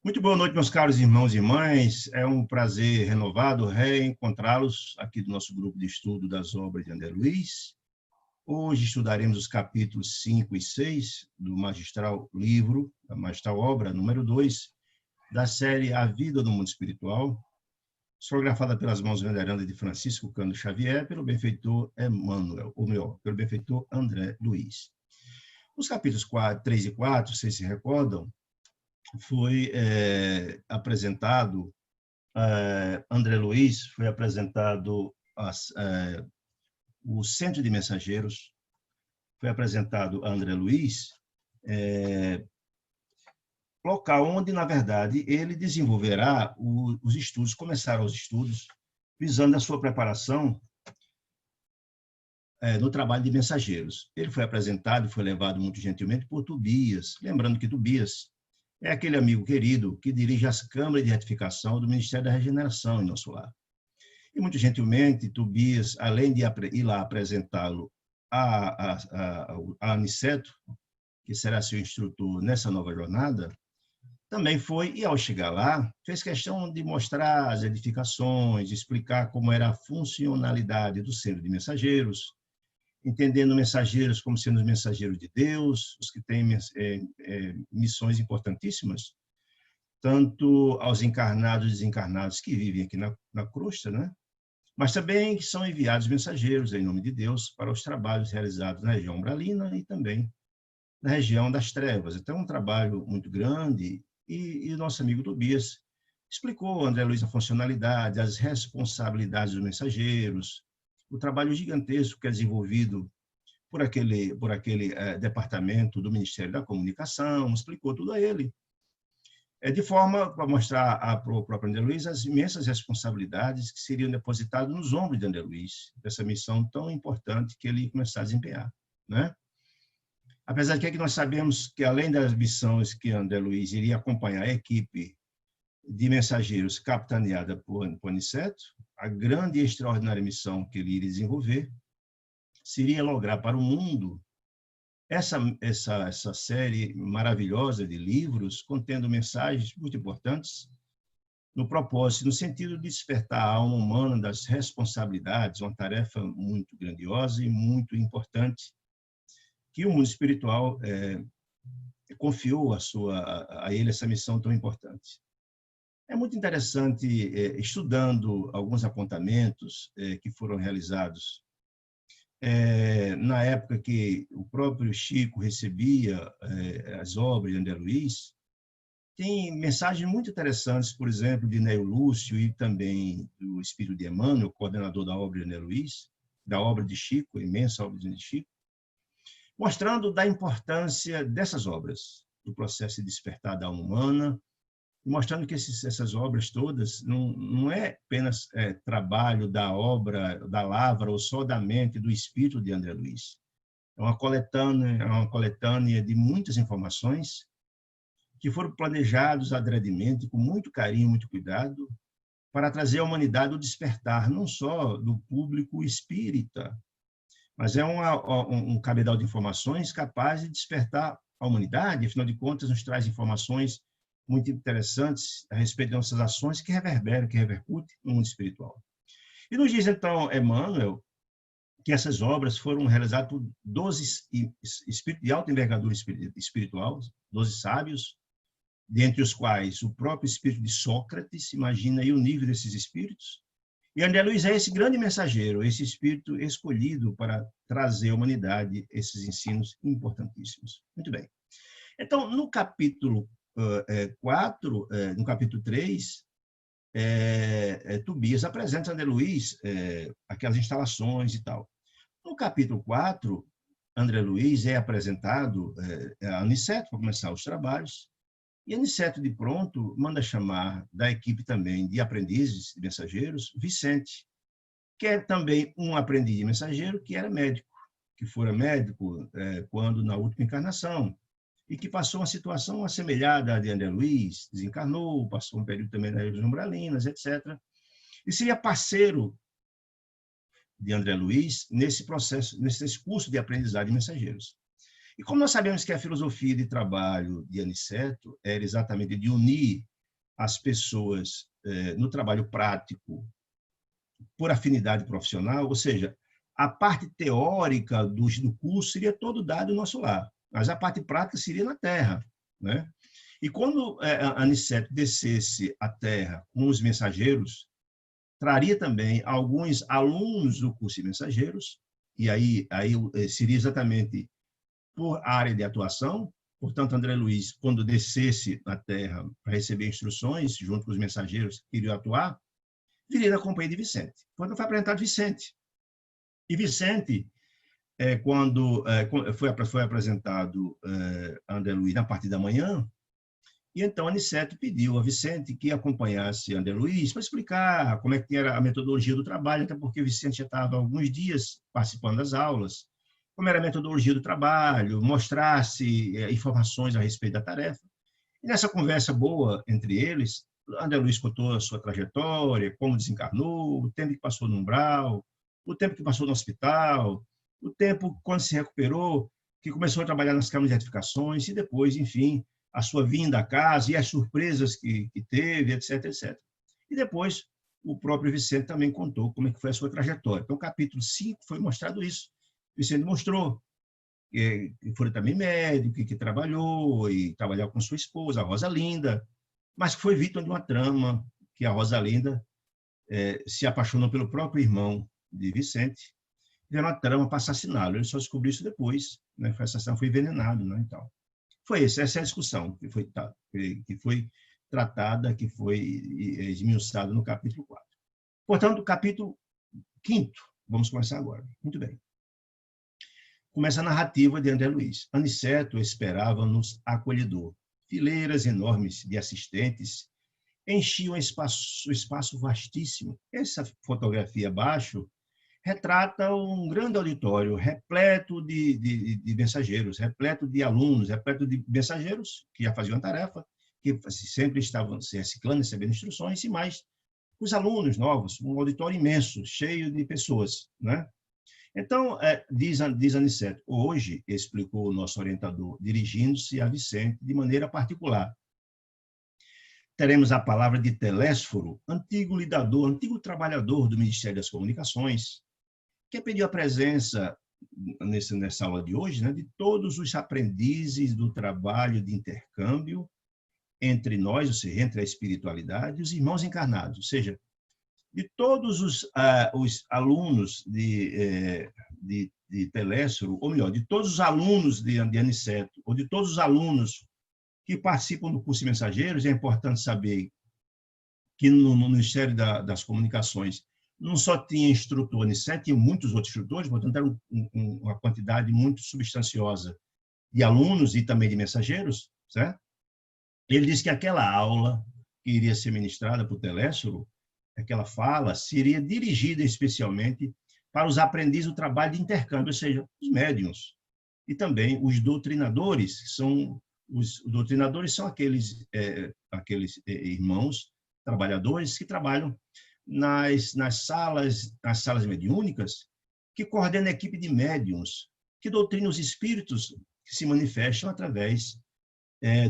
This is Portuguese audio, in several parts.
Muito boa noite, meus caros irmãos e irmãs. É um prazer renovado reencontrá-los aqui do nosso grupo de estudo das obras de André Luiz. Hoje estudaremos os capítulos 5 e 6 do magistral livro, da magistral obra número 2, da série A Vida no Mundo Espiritual, psicografada pelas mãos venerandas de Francisco Cândido Xavier, pelo benfeitor Emmanuel, ou melhor, pelo benfeitor André Luiz. Os capítulos 3 e 4, vocês se recordam, foi apresentado, André Luiz foi apresentado o Centro de Mensageiros, foi apresentado a André Luiz, local onde, na verdade, ele desenvolverá os estudos, começaram os estudos, visando a sua preparação no trabalho de mensageiros. Ele foi apresentado e foi levado muito gentilmente por Tobias, lembrando que Tobias é aquele amigo querido que dirige as câmaras de retificação do Ministério da Regeneração em nosso lar. E, muito gentilmente, Tobias, além de ir lá apresentá-lo a Aniceto, que será seu instrutor nessa nova jornada, também foi, e ao chegar lá, fez questão de mostrar as edificações, explicar como era a funcionalidade do centro de mensageiros, entendendo mensageiros como sendo os mensageiros de Deus, os que têm missões importantíssimas, tanto aos encarnados e desencarnados que vivem aqui na crosta, né? Mas também que são enviados mensageiros, em nome de Deus, para os trabalhos realizados na região umbralina e também na região das trevas. Então, é um trabalho muito grande, e o nosso amigo Tobias explicou, André Luiz, a funcionalidade, as responsabilidades dos mensageiros, o trabalho gigantesco que é desenvolvido por aquele departamento do Ministério da Comunicação, explicou tudo a ele, de forma para mostrar para o próprio André Luiz as imensas responsabilidades que seriam depositadas nos ombros de André Luiz, dessa missão tão importante que ele ia começar a desempenhar, né? Apesar de que nós sabemos que, além das missões que André Luiz iria acompanhar a equipe de mensageiros capitaneada por Aniceto, a grande e extraordinária missão que ele iria desenvolver seria lograr para o mundo essa série maravilhosa de livros contendo mensagens muito importantes no propósito, no sentido de despertar a alma humana das responsabilidades, uma tarefa muito grandiosa e muito importante que o mundo espiritual confiou a ele essa missão tão importante. É muito interessante, estudando alguns apontamentos que foram realizados na época que o próprio Chico recebia as obras de André Luiz, tem mensagens muito interessantes, por exemplo, de Neo Lúcio e também do Espírito de Emmanuel, coordenador da obra de André Luiz, da obra de Chico, a imensa obra de Chico, mostrando da importância dessas obras, do processo de despertar da alma humana, mostrando que essas obras todas não é apenas trabalho da obra, da lavra, ou só da mente, do espírito de André Luiz. É uma coletânea de muitas informações que foram planejados adredemente, com muito carinho, muito cuidado, para trazer à humanidade o despertar, não só do público espírita, mas é um cabedal de informações capaz de despertar a humanidade, afinal de contas, nos traz informações muito interessantes a respeito de nossas ações que reverberam, que repercutem no mundo espiritual. E nos diz, então, Emmanuel, que essas obras foram realizadas por 12 espíritos de alta envergadura espiritual, 12 sábios, dentre os quais o próprio espírito de Sócrates, imagina aí o nível desses espíritos. E André Luiz é esse grande mensageiro, esse espírito escolhido para trazer à humanidade esses ensinos importantíssimos. Muito bem. Então, no capítulo 4, no capítulo 3, Tobias apresenta a André Luiz aquelas instalações e tal. No capítulo 4, André Luiz é apresentado a Aniceto para começar os trabalhos, e Aniceto, de pronto, manda chamar da equipe também de aprendizes, de mensageiros, Vicente, que é também um aprendiz de mensageiro que era médico, que fora médico quando na última encarnação, e que passou uma situação assemelhada à de André Luiz, desencarnou, passou um período também nas regiões umbralinas, etc. E seria parceiro de André Luiz nesse processo, nesse curso de aprendizagem de mensageiros. E como nós sabemos que a filosofia de trabalho de Aniceto era exatamente de unir as pessoas no trabalho prático por afinidade profissional, ou seja, a parte teórica do curso seria todo dado no nosso lar, mas a parte prática seria na terra, né? E quando a Aniceto descesse à terra com os mensageiros, traria também alguns alunos do curso de mensageiros, e aí seria exatamente por área de atuação. Portanto, André Luiz, quando descesse na terra para receber instruções, junto com os mensageiros que iriam atuar, viria na companhia de Vicente. Quando foi apresentado Vicente. E Vicente, quando foi apresentado André Luiz na parte da manhã, e então Aniceto pediu a Vicente que acompanhasse André Luiz para explicar como é que era a metodologia do trabalho, até porque Vicente já estava há alguns dias participando das aulas, como era a metodologia do trabalho, mostrasse informações a respeito da tarefa. E nessa conversa boa entre eles, André Luiz contou a sua trajetória, como desencarnou, o tempo que passou no umbral, o tempo que passou no hospital, o tempo quando se recuperou, que começou a trabalhar nas câmaras de retificações, e depois, enfim, a sua vinda à casa e as surpresas que teve, etc, etc. E depois, o próprio Vicente também contou como é que foi a sua trajetória. Então, no capítulo 5 foi mostrado isso. Vicente mostrou que foi também médico, que trabalhou, e trabalhou com sua esposa, a Rosalinda, mas que foi vítima de uma trama, que a Rosalinda se apaixonou pelo próprio irmão de Vicente, e era uma trama para assassiná-lo. Ele só descobriu isso depois, né? Foi assassinado, foi envenenado, né? Então, essa é a discussão que foi tratada, que foi esmiuçada no capítulo 4. Portanto, o capítulo 5, vamos começar agora. Muito bem. Começa a narrativa de André Luiz. Aniceto esperava-nos acolhedor. Fileiras enormes de assistentes enchiam o espaço vastíssimo. Essa fotografia abaixo retrata um grande auditório repleto de mensageiros, repleto de alunos, repleto de mensageiros que já faziam a tarefa, que sempre estavam se reciclando, recebendo instruções, e mais os alunos novos, um auditório imenso, cheio de pessoas, né? Então, diz Aniceto, hoje, explicou o nosso orientador, dirigindo-se a Vicente de maneira particular, teremos a palavra de Telésforo, antigo lidador, antigo trabalhador do Ministério das Comunicações, que pediu a presença, nessa aula de hoje, né, de todos os aprendizes do trabalho de intercâmbio entre nós, ou seja, entre a espiritualidade e os irmãos encarnados, ou seja, de todos os alunos de Telésforo, ou melhor, de todos os alunos de Aniceto, ou de todos os alunos que participam do curso de mensageiros, é importante saber que no Ministério das Comunicações não só tinha instrutor Aniceto, tinha muitos outros instrutores, portanto, era uma quantidade muito substanciosa de alunos e também de mensageiros, certo? Ele disse que aquela aula que iria ser ministrada por Telésforo, aquela fala, seria dirigida especialmente para os aprendizes do trabalho de intercâmbio, ou seja, os médiuns, e também os doutrinadores, que são os doutrinadores são aqueles irmãos trabalhadores que trabalham nas salas mediúnicas, que coordenam a equipe de médiuns, que doutrinam os espíritos que se manifestam através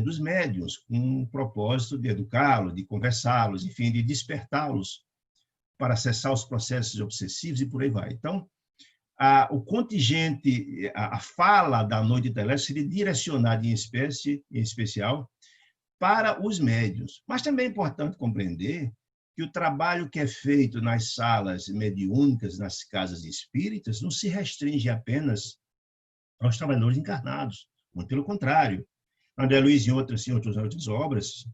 dos médiuns, com o propósito de educá-los, de conversá-los, enfim, de despertá-los para acessar os processos obsessivos e por aí vai. Então, o contingente, a fala da noite de Telésforo seria direcionada em especial para os médiuns. Mas também é importante compreender que o trabalho que é feito nas salas mediúnicas, nas casas espíritas, não se restringe apenas aos trabalhadores encarnados, muito pelo contrário. André Luiz, em outras obras,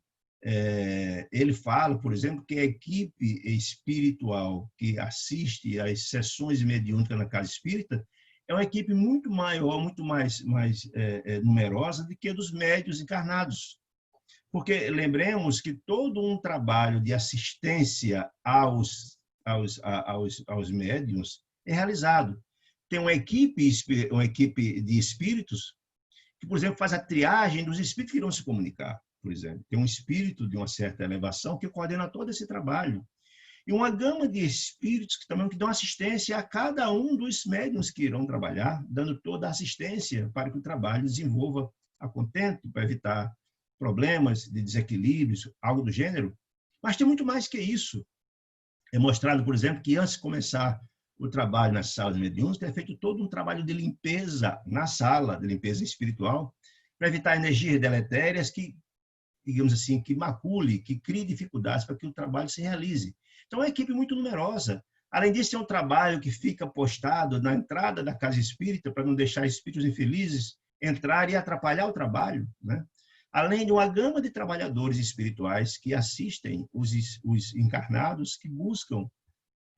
ele fala, por exemplo, que a equipe espiritual que assiste às sessões mediúnicas na casa espírita é uma equipe muito maior, muito mais numerosa do que a dos médiuns encarnados. Porque lembremos que todo um trabalho de assistência aos médiuns é realizado. Tem uma equipe de espíritos que, por exemplo, faz a triagem dos espíritos que irão se comunicar, por exemplo. Tem um espírito de uma certa elevação que coordena todo esse trabalho. E uma gama de espíritos que também dão assistência a cada um dos médiuns que irão trabalhar, dando toda a assistência para que o trabalho desenvolva a contento, para evitar problemas de desequilíbrios, algo do gênero, mas tem muito mais que isso. É mostrado, por exemplo, que antes de começar o trabalho nas salas mediúnicas, é feito todo um trabalho de limpeza na sala, de limpeza espiritual, para evitar energias deletérias que, digamos assim, que macule, que crie dificuldades para que o trabalho se realize. Então, é uma equipe muito numerosa. Além disso, é um trabalho que fica postado na entrada da casa espírita para não deixar espíritos infelizes entrar e atrapalhar o trabalho, né? Além de uma gama de trabalhadores espirituais que assistem os encarnados que buscam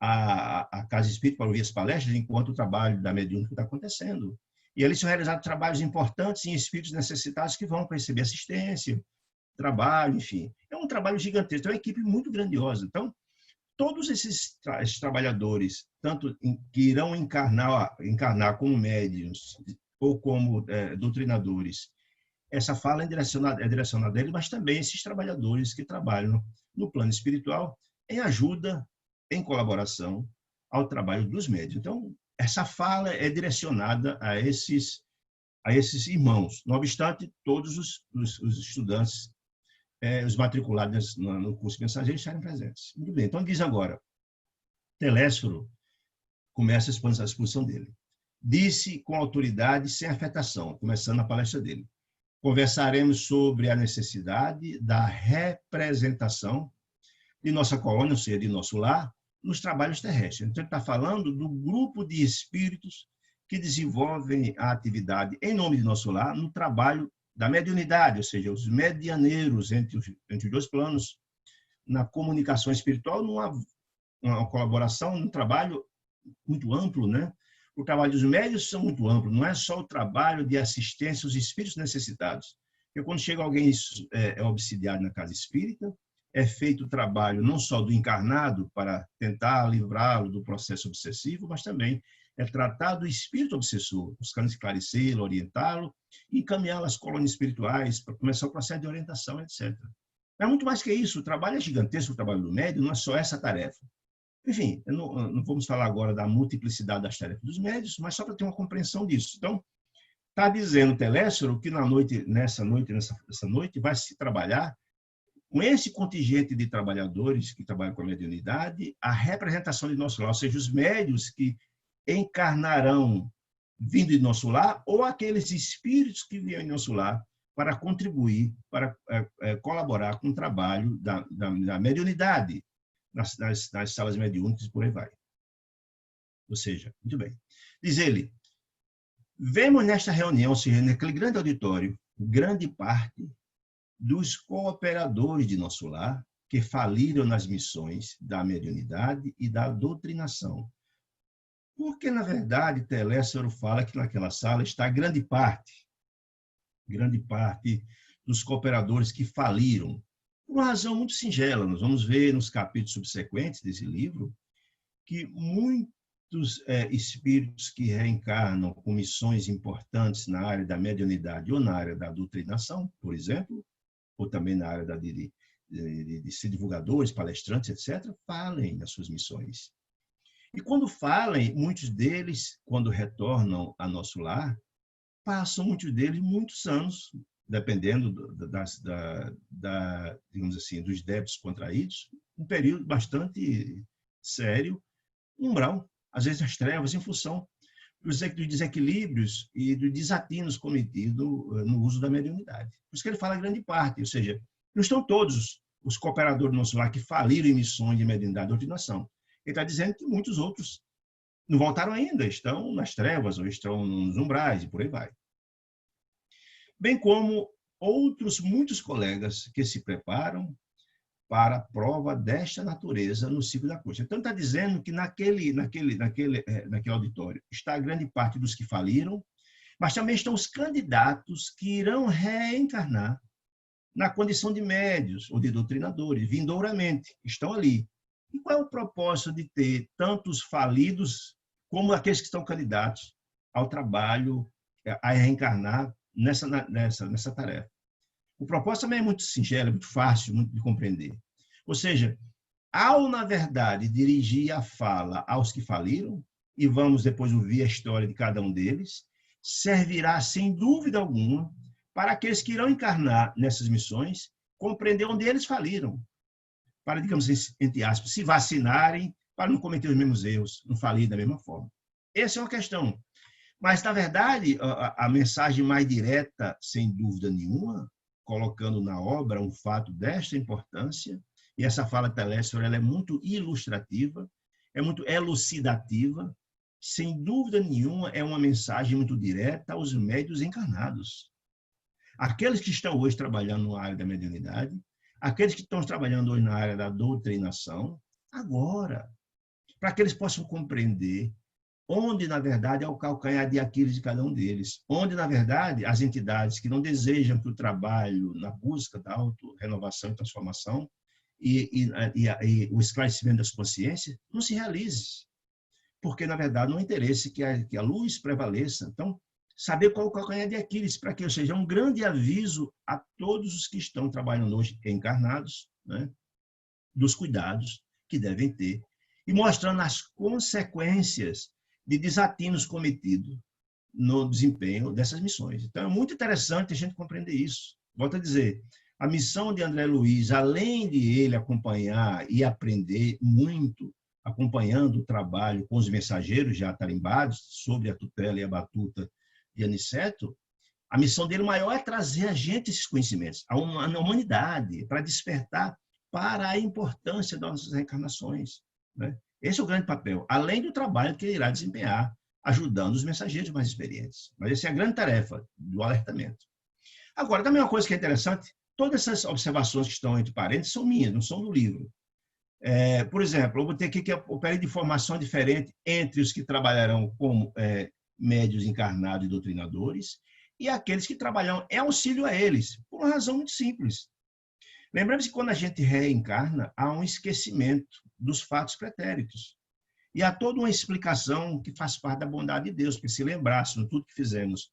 a casa espírita para ouvir as palestras enquanto o trabalho da mediúnica está acontecendo. E ali são realizados trabalhos importantes em espíritos necessitados que vão receber assistência, trabalho, enfim. É um trabalho gigantesco, é uma equipe muito grandiosa. Então, todos esses trabalhadores, tanto que irão encarnar como médiuns ou como doutrinadores, essa fala é direcionada a eles, mas também esses trabalhadores que trabalham no plano espiritual em ajuda, em colaboração ao trabalho dos médiuns. Então, essa fala é direcionada a esses irmãos. Não obstante, todos os estudantes, os matriculados no curso de mensageiro, estarem presentes. Muito bem, então diz agora, Telésforo começa a exposição dele. Disse com autoridade, sem afetação, começando a palestra dele. Conversaremos sobre a necessidade da representação de nossa colônia, ou seja, de nosso lar, nos trabalhos terrestres. Então, ele está falando do grupo de espíritos que desenvolvem a atividade em nome de nosso lar no trabalho da mediunidade, ou seja, os medianeiros entre os dois planos, na comunicação espiritual, numa colaboração, num trabalho muito amplo, né? O trabalho dos médiuns são muito amplo, não é só o trabalho de assistência aos espíritos necessitados. Porque quando chega alguém obsidiado na casa espírita, é feito o trabalho não só do encarnado para tentar livrá-lo do processo obsessivo, mas também é tratado o espírito obsessor, buscando esclarecê-lo, orientá-lo e encaminhá-lo às colônias espirituais para começar o processo de orientação, etc. Mas muito mais que isso, o trabalho é gigantesco, o trabalho do médium não é só essa tarefa. Enfim, não vamos falar agora da multiplicidade das tarefas dos médios, mas só para ter uma compreensão disso. Então, está dizendo Telésforo que nessa noite vai se trabalhar com esse contingente de trabalhadores que trabalham com a mediunidade, a representação de nosso lar, ou seja, os médios que encarnarão vindo de nosso lar ou aqueles espíritos que vêm de nosso lar para contribuir, para colaborar com o trabalho da mediunidade, nas salas mediúnicas e por aí vai. Ou seja, muito bem. Diz ele, vemos nesta reunião, ou seja, naquele grande auditório, grande parte dos cooperadores de nosso lar que faliram nas missões da mediunidade e da doutrinação. Porque, na verdade, Telésforo fala que naquela sala está grande parte dos cooperadores que faliram. Por uma razão muito singela, nós vamos ver nos capítulos subsequentes desse livro que muitos espíritos que reencarnam com missões importantes na área da mediunidade ou na área da doutrinação, por exemplo, ou também na área de ser divulgadores, palestrantes, etc., falem das suas missões. E quando falem, muitos deles, quando retornam a nosso lar, passam muitos deles muitos anos, dependendo digamos assim, dos débitos contraídos, um período bastante sério, umbral, às vezes as trevas, em função dos desequilíbrios e dos desatinos cometidos no uso da mediunidade. Por isso que ele fala grande parte, ou seja, não estão todos os cooperadores do nosso lar que faliram em missões de mediunidade e doutrinação. Ele está dizendo que muitos outros não voltaram ainda, estão nas trevas ou estão nos umbrais e por aí vai. Bem como muitos colegas que se preparam para a prova desta natureza no ciclo da coisa. Então, está dizendo que naquele auditório está a grande parte dos que faliram, mas também estão os candidatos que irão reencarnar na condição de médios ou de doutrinadores, vindouramente, estão ali. E qual é o propósito de ter tantos falidos como aqueles que estão candidatos ao trabalho, a reencarnar nessa tarefa? O propósito também é muito singelo, é muito fácil muito de compreender. Ou seja, ao, na verdade, dirigir a fala aos que faliram, e vamos depois ouvir a história de cada um deles, servirá, sem dúvida alguma, para aqueles que irão encarnar nessas missões, compreender onde eles faliram, para, digamos, entre aspas, se vacinarem para não cometer os mesmos erros, não falir da mesma forma. Essa é uma questão. Mas, na verdade, a mensagem mais direta, sem dúvida nenhuma, colocando na obra um fato desta importância, e essa fala de Telésforo, ela é muito ilustrativa, é muito elucidativa, sem dúvida nenhuma, é uma mensagem muito direta aos médiuns encarnados. Aqueles que estão hoje trabalhando na área da mediunidade, aqueles que estão trabalhando hoje na área da doutrinação, agora, para que eles possam compreender onde, na verdade, é o calcanhar de Aquiles de cada um deles, onde, na verdade, as entidades que não desejam que o trabalho na busca da auto-renovação e transformação e o esclarecimento das consciências não se realize, porque, na verdade, não é interesse que a luz prevaleça. Então, saber qual é o calcanhar de Aquiles, para que seja um grande aviso a todos os que estão trabalhando hoje encarnados, né, dos cuidados que devem ter, e mostrando as consequências de desatinos cometidos no desempenho dessas missões. Então, é muito interessante a gente compreender isso. Volto a dizer, a missão de André Luiz, além de ele acompanhar e aprender muito, acompanhando o trabalho com os mensageiros já tarimbados, sob a tutela e a batuta de Aniceto, a missão dele maior é trazer a gente esses conhecimentos, a humanidade, para despertar para a importância das nossas reencarnações, né? Esse é o grande papel, além do trabalho que ele irá desempenhar, ajudando os mensageiros mais experientes. Mas essa é a grande tarefa do alertamento. Agora, também uma coisa que é interessante, todas essas observações que estão entre parênteses são minhas, não são do livro. Por exemplo, eu vou ter aqui que o período de formação é diferente entre os que trabalharão como médios encarnados e doutrinadores e aqueles que trabalham em auxílio a eles, por uma razão muito simples. Lembramos que quando a gente reencarna, há um esquecimento dos fatos pretéritos. E há toda uma explicação que faz parte da bondade de Deus, porque se lembrássemos tudo que fizemos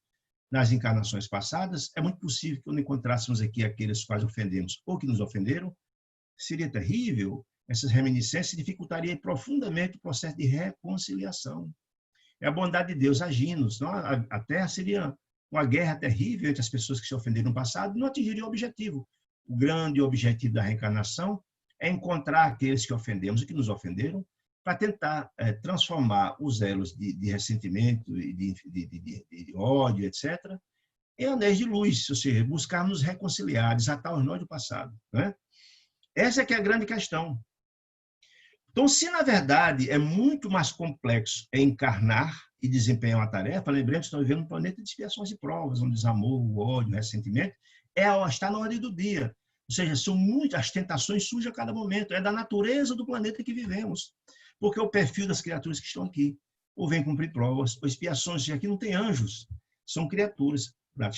nas encarnações passadas, é muito possível que quando encontrássemos aqui aqueles quais ofendemos ou que nos ofenderam, seria terrível, essas reminiscências dificultariam profundamente o processo de reconciliação. É a bondade de Deus agindo, senão a Terra seria uma guerra terrível entre as pessoas que se ofenderam no passado e não atingiria o objetivo. O grande objetivo da reencarnação é encontrar aqueles que ofendemos e que nos ofenderam, para tentar transformar os elos de ressentimento, de ódio, etc., em anéis de luz, ou seja, buscar nos reconciliar, desatar os nós do passado, né? Essa é que é a grande questão. Então, se na verdade é muito mais complexo encarnar e desempenhar uma tarefa, lembremos que estamos vivendo um planeta de expiações e provas, onde desamor, o ódio, o ressentimento, está na ordem do dia. Ou seja, são muitas, as tentações surgem a cada momento, é da natureza do planeta que vivemos. Porque é o perfil das criaturas que estão aqui. Ou vêm cumprir provas, ou expiações, aqui não tem anjos, são criaturas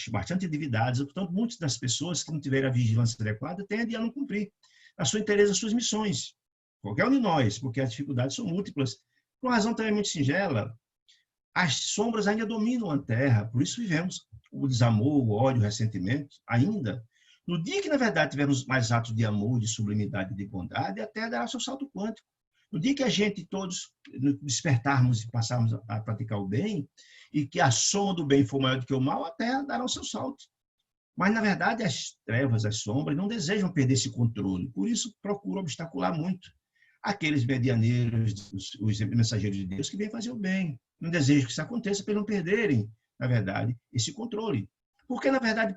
bastante endividadas, portanto, muitas das pessoas que não tiverem a vigilância adequada tendem a não cumprir a sua interesse, as suas missões. Qualquer um de nós, porque as dificuldades são múltiplas. Por uma razão também muito singela, as sombras ainda dominam a Terra, por isso vivemos o desamor, o ódio, o ressentimento, ainda. No dia que, na verdade, tivermos mais atos de amor, de sublimidade e de bondade, a Terra dará seu salto quântico. No dia que a gente todos despertarmos e passarmos a praticar o bem, e que a soma do bem for maior do que o mal, a Terra dará o seu salto. Mas, na verdade, as trevas, as sombras, não desejam perder esse controle. Por isso, procuram obstacular muito aqueles medianeiros, os mensageiros de Deus, que vêm fazer o bem. Não desejam que isso aconteça para não perderem, na verdade, esse controle. Porque, na verdade,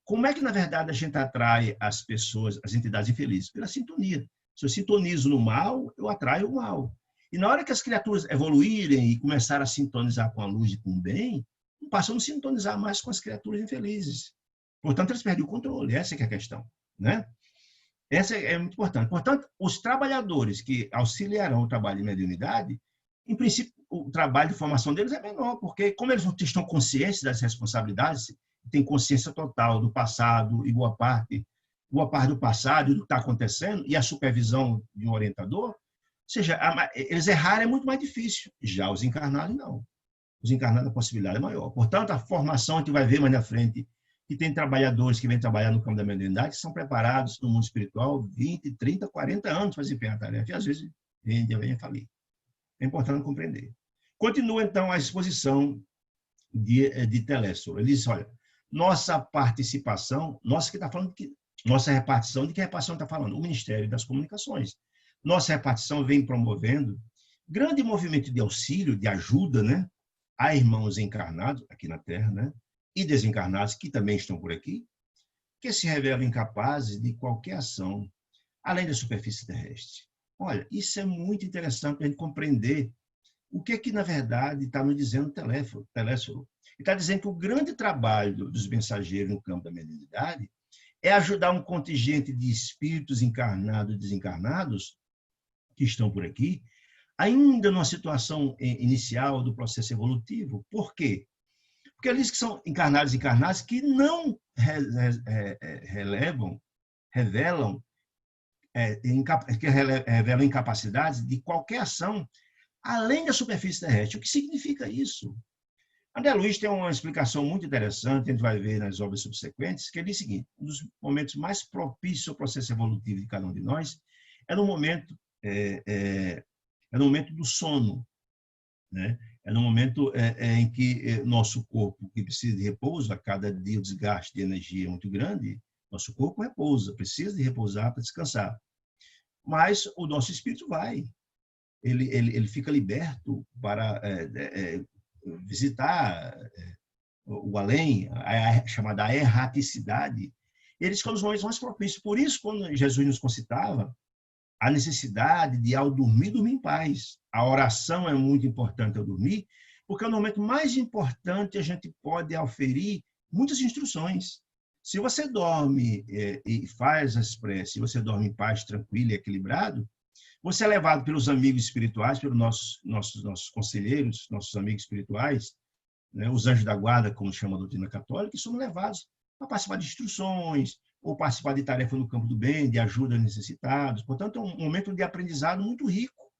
como é que, na verdade, a gente atrai as pessoas, as entidades infelizes? Pela sintonia. Se eu sintonizo no mal, eu atraio o mal. E na hora que as criaturas evoluírem e começarem a sintonizar com a luz e com o bem, não passam a não sintonizar mais com as criaturas infelizes. Portanto, eles perdem o controle. Essa é que é a questão, né? Essa é muito importante. Portanto, os trabalhadores que auxiliarão o trabalho de mediunidade, em princípio, o trabalho de formação deles é menor, porque como eles não estão conscientes das responsabilidades, têm consciência total do passado e boa parte do passado e do que está acontecendo, e a supervisão de um orientador, ou seja, eles errarem é muito mais difícil. Já os encarnados, não. Os encarnados, a possibilidade é maior. Portanto, a formação, a gente vai ver mais na frente, que tem trabalhadores que vêm trabalhar no campo da mediunidade, que são preparados no mundo espiritual 20, 30, 40 anos para desempenhar a tarefa, e às vezes vem a falir. É importante compreender. Continua, então, a exposição de Telésforo. Ele diz, olha, nossa participação, nossa que está falando que nossa repartição, de que repartição está falando? O Ministério das Comunicações. Nossa repartição vem promovendo grande movimento de auxílio, de ajuda, né, a irmãos encarnados aqui na Terra, né, e desencarnados que também estão por aqui, que se revelam incapazes de qualquer ação além da superfície terrestre. Olha, isso é muito interessante para a gente compreender o que é que, na verdade, está nos dizendo o Teléfilo. Ele está dizendo que o grande trabalho dos mensageiros no campo da mediunidade é ajudar um contingente de espíritos encarnados e desencarnados que estão por aqui, ainda numa situação inicial do processo evolutivo. Por quê? Porque eles que são encarnados e encarnados que não revelam incapacidades de qualquer ação além da superfície terrestre. O que significa isso? André Luiz tem uma explicação muito interessante, a gente vai ver nas obras subsequentes, que ele diz o seguinte: um dos momentos mais propícios ao processo evolutivo de cada um de nós é no momento, no momento do sono, né? É no momento em que nosso corpo, que precisa de repouso, a cada dia o desgaste de energia é muito grande, nosso corpo repousa, precisa de repousar para descansar. Mas o nosso espírito vai, ele fica liberto para visitar o além, a chamada erraticidade. Eles são os momentos mais propícios. Por isso, quando Jesus nos concitava a necessidade de, ao dormir, dormir em paz. A oração é muito importante ao dormir, porque é o momento mais importante a gente pode auferir muitas instruções. Se você dorme e faz as preces, se você dorme em paz, tranquilo e equilibrado, você é levado pelos amigos espirituais, pelos nossos conselheiros, nossos amigos espirituais, né, os anjos da guarda, como chama a doutrina católica, e somos levados para participar de instruções, ou participar de tarefa no campo do bem, de ajuda a necessitados. Portanto, é um momento de aprendizado muito rico.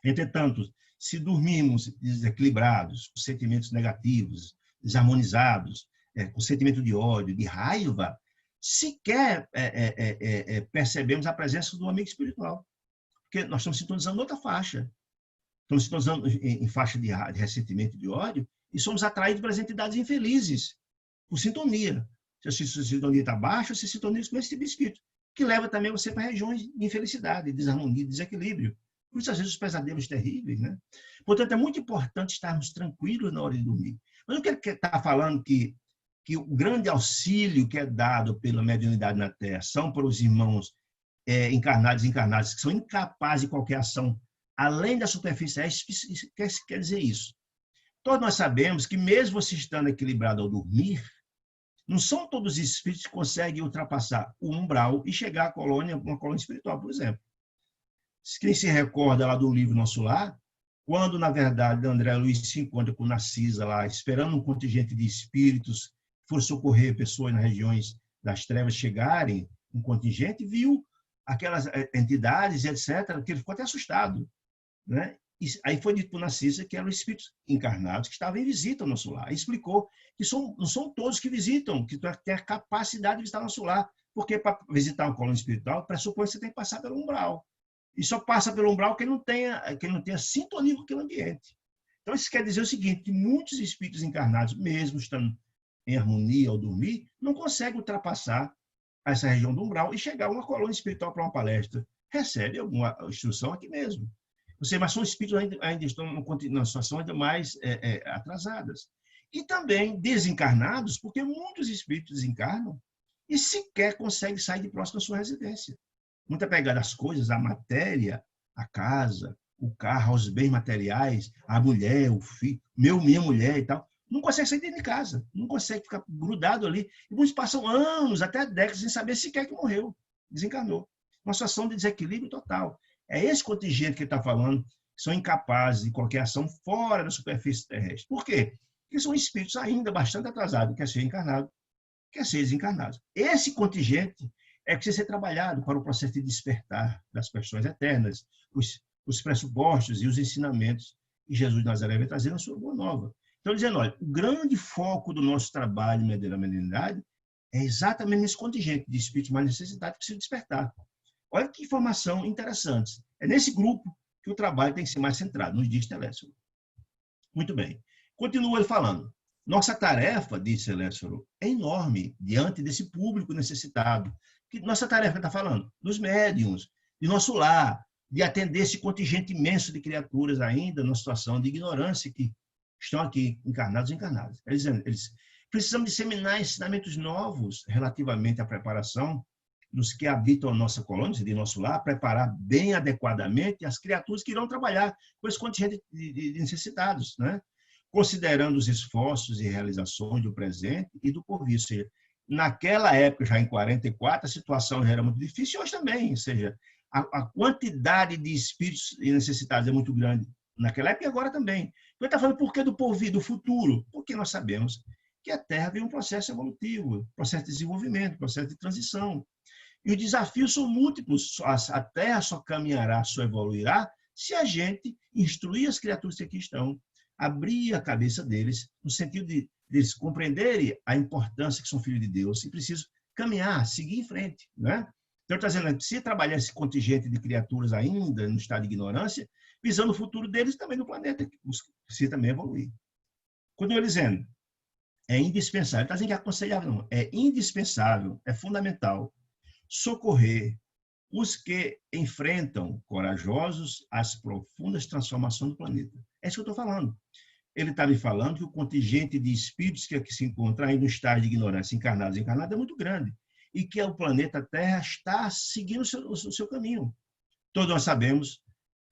Entretanto, se dormirmos desequilibrados, com sentimentos negativos, desarmonizados, com sentimento de ódio, de raiva, sequer percebemos a presença do amigo espiritual. Porque nós estamos sintonizando outra faixa. Estamos sintonizando em faixa de ressentimento, de ódio, e somos atraídos pelas entidades infelizes, por sintonia. Se a sintonia está baixa, você sintoniza com esse tipo de espírito, que leva também você para regiões de infelicidade, desarmonia, desequilíbrio. Por isso, às vezes, os pesadelos terríveis, né? Portanto, é muito importante estarmos tranquilos na hora de dormir. Mas eu quero estar falando que o grande auxílio que é dado pela mediunidade na Terra são para os irmãos encarnados e encarnados, que são incapazes de qualquer ação, além da superfície. Quer dizer isso. Todos nós sabemos que, mesmo você estando equilibrado ao dormir, não são todos os espíritos que conseguem ultrapassar o umbral e chegar à colônia, uma colônia espiritual, por exemplo. Quem se recorda lá do livro Nosso Lar, quando, na verdade, André Luiz se encontra com Narcisa lá, esperando um contingente de espíritos que foram socorrer pessoas nas regiões das trevas chegarem, um contingente, viu aquelas entidades, etc., que ele ficou até assustado, né? E aí foi dito por Narcisa que eram espíritos encarnados que estavam em visita ao nosso lar. E explicou que não são todos que visitam, que têm a capacidade de visitar o nosso lar, porque para visitar um colônia espiritual, pressupõe que você tem que passar pelo umbral. E só passa pelo umbral quem não tenha sintonia com aquele ambiente. Então, isso quer dizer o seguinte, que muitos espíritos encarnados, mesmo estando em harmonia ao dormir, não conseguem ultrapassar essa região do umbral e chegar a uma colônia espiritual para uma palestra. Recebe alguma instrução aqui mesmo. Mas são espíritos ainda estão numa situação ainda mais atrasadas. E também desencarnados, porque muitos espíritos desencarnam e sequer conseguem sair de próximo da sua residência. Muito apegado às coisas, à matéria, à casa, o carro, aos bens materiais, a mulher, o filho, minha mulher e tal. Não consegue sair de casa, não consegue ficar grudado ali. E muitos passam anos, até décadas, sem saber sequer que morreu, desencarnou. Uma situação de desequilíbrio total. É esse contingente que ele está falando, que são incapazes de qualquer ação fora da superfície terrestre. Por quê? Porque são espíritos ainda bastante atrasados, quer ser encarnado, quer ser desencarnado. Esse contingente é que precisa ser trabalhado para o processo de despertar das questões eternas, os pressupostos e os ensinamentos que Jesus de Nazaré vai trazer na sua boa nova. Então, dizendo, olha, o grande foco do nosso trabalho na mediunidade é exatamente esse contingente de espíritos mais necessitados que precisam despertar. Olha que informação interessante. É nesse grupo que o trabalho tem que ser mais centrado, nos diz Telécio. Muito bem. Continua ele falando. Nossa tarefa, disse Lessoro, é enorme diante desse público necessitado. Nossa tarefa, está falando, dos médiuns, de nosso lar, de atender esse contingente imenso de criaturas ainda numa situação de ignorância que estão aqui, encarnados e encarnadas. Eles precisam disseminar ensinamentos novos relativamente à preparação dos que habitam a nossa colônia, de nosso lar, preparar bem adequadamente as criaturas que irão trabalhar com esse contingente de necessitados, né? Considerando os esforços e realizações do presente e do porvir. Ou seja, naquela época, já em 44, a situação já era muito difícil, hoje também. Ou seja, a quantidade de espíritos necessitados é muito grande naquela época e agora também. Então, ele está falando por que do porvir, do futuro? Porque nós sabemos que a Terra vem um processo evolutivo, processo de desenvolvimento, processo de transição. E os desafios são múltiplos. A Terra só caminhará, só evoluirá, se a gente instruir as criaturas que aqui estão, abrir a cabeça deles, no sentido de eles compreenderem a importância que são filhos de Deus e precisam caminhar, seguir em frente. Né? Então, está dizendo, precisa trabalhar esse contingente de criaturas ainda no estado de ignorância, visando o futuro deles e também do planeta, que precisa também evoluir. Continua dizendo, é indispensável, está dizendo que é aconselhável, não, é indispensável, é fundamental socorrer os que enfrentam corajosos as profundas transformações do planeta. É isso que eu estou falando. Ele está me falando que o contingente de espíritos que aqui se encontra aí no estágio de ignorância, encarnados e encarnados, é muito grande. E que o planeta Terra está seguindo o seu caminho. Todos nós sabemos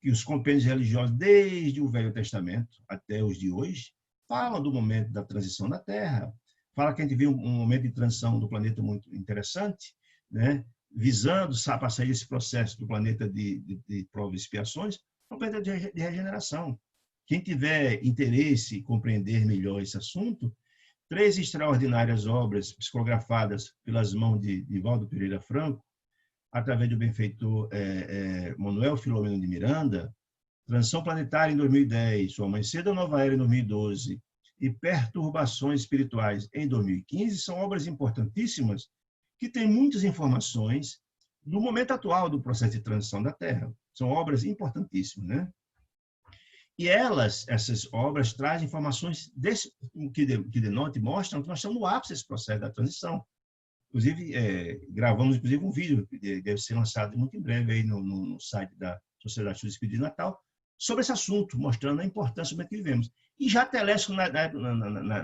que os compêndios religiosos, desde o Velho Testamento até os de hoje, falam do momento da transição da Terra. Fala que a gente viu um momento de transição do planeta muito interessante, né? Visando para sair esse processo do planeta de provas e expiações, um planeta de regeneração. Quem tiver interesse em compreender melhor esse assunto, 3 extraordinárias obras psicografadas pelas mãos de Valdo Pereira Franco, através do benfeitor Manuel Filomeno de Miranda, Transição Planetária em 2010, Sua Mãe Cedo, Nova Era em 2012 e Perturbações Espirituais em 2015, são obras importantíssimas que têm muitas informações do momento atual do processo de transição da Terra. São obras importantíssimas, né? E essas obras, trazem informações que denotam e mostram que nós estamos no ápice desse processo da transição. Inclusive, gravamos um vídeo que deve ser lançado muito em breve aí no site da Sociedade dos Espíritos de Natal, sobre esse assunto, mostrando a importância do que vivemos. E já Telésforo,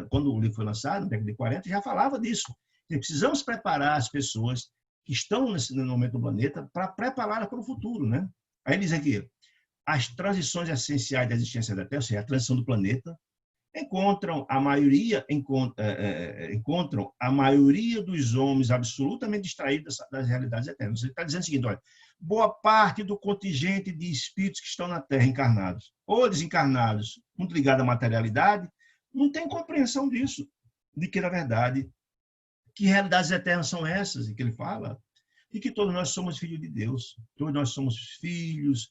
quando o livro foi lançado, na década de 40, já falava disso. Precisamos preparar as pessoas que estão no momento do planeta para prepará-las para o futuro. Né? Aí ele diz aqui, as transições essenciais da existência da Terra, ou seja, a transição do planeta, encontram a maioria dos homens absolutamente distraídos das realidades eternas. Você está dizendo o seguinte, olha, boa parte do contingente de espíritos que estão na Terra encarnados ou desencarnados, muito ligado à materialidade, não tem compreensão disso, de que, na verdade, que realidades eternas são essas, e que ele fala, e que todos nós somos filhos de Deus, todos nós somos filhos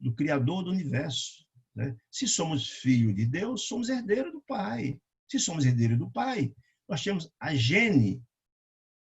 do Criador do Universo. Né? Se somos filhos de Deus, somos herdeiros do Pai. Se somos herdeiros do Pai, nós temos a gene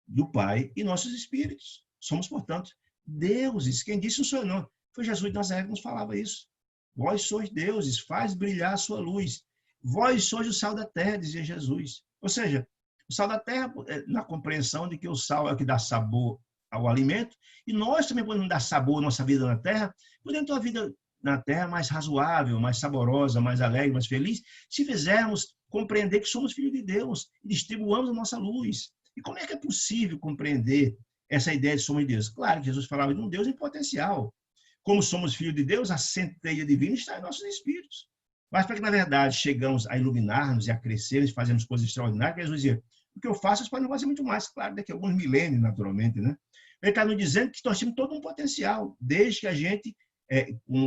do Pai e nossos espíritos. Somos, portanto, deuses. Quem disse não sou eu, não. Foi Jesus de Nazaré que nos falava isso. Vós sois deuses, faz brilhar a sua luz. Vós sois o sal da terra, dizia Jesus. Ou seja, o sal da terra, na compreensão de que o sal é o que dá sabor ao alimento, e nós também podemos dar sabor à nossa vida na terra, podemos ter uma vida na terra mais razoável, mais saborosa, mais alegre, mais feliz, se fizermos compreender que somos filhos de Deus e distribuamos a nossa luz. E como é que é possível compreender essa ideia de somos de Deus? Claro que Jesus falava de um Deus em potencial. Como somos filhos de Deus, a centelha divina está em nossos espíritos. Mas para que, na verdade, chegamos a iluminar-nos e a crescer, e fazemos coisas extraordinárias, Jesus dizia, o que eu faço, os podem fazer muito mais, claro, daqui a alguns milênios, naturalmente, né? Ele está nos dizendo que nós temos todo um potencial, desde que a gente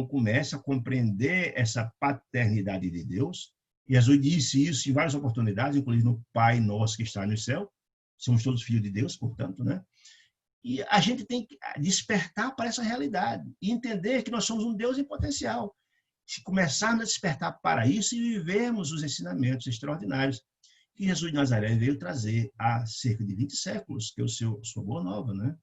comece a compreender essa paternidade de Deus. E Jesus disse isso em várias oportunidades, inclusive no Pai Nosso que está no céu. Somos todos filhos de Deus, portanto, né? E a gente tem que despertar para essa realidade e entender que nós somos um Deus em potencial. Se começarmos a despertar para isso e vivermos os ensinamentos extraordinários que Jesus de Nazaré veio trazer há cerca de 20 séculos, que é sua boa nova, né?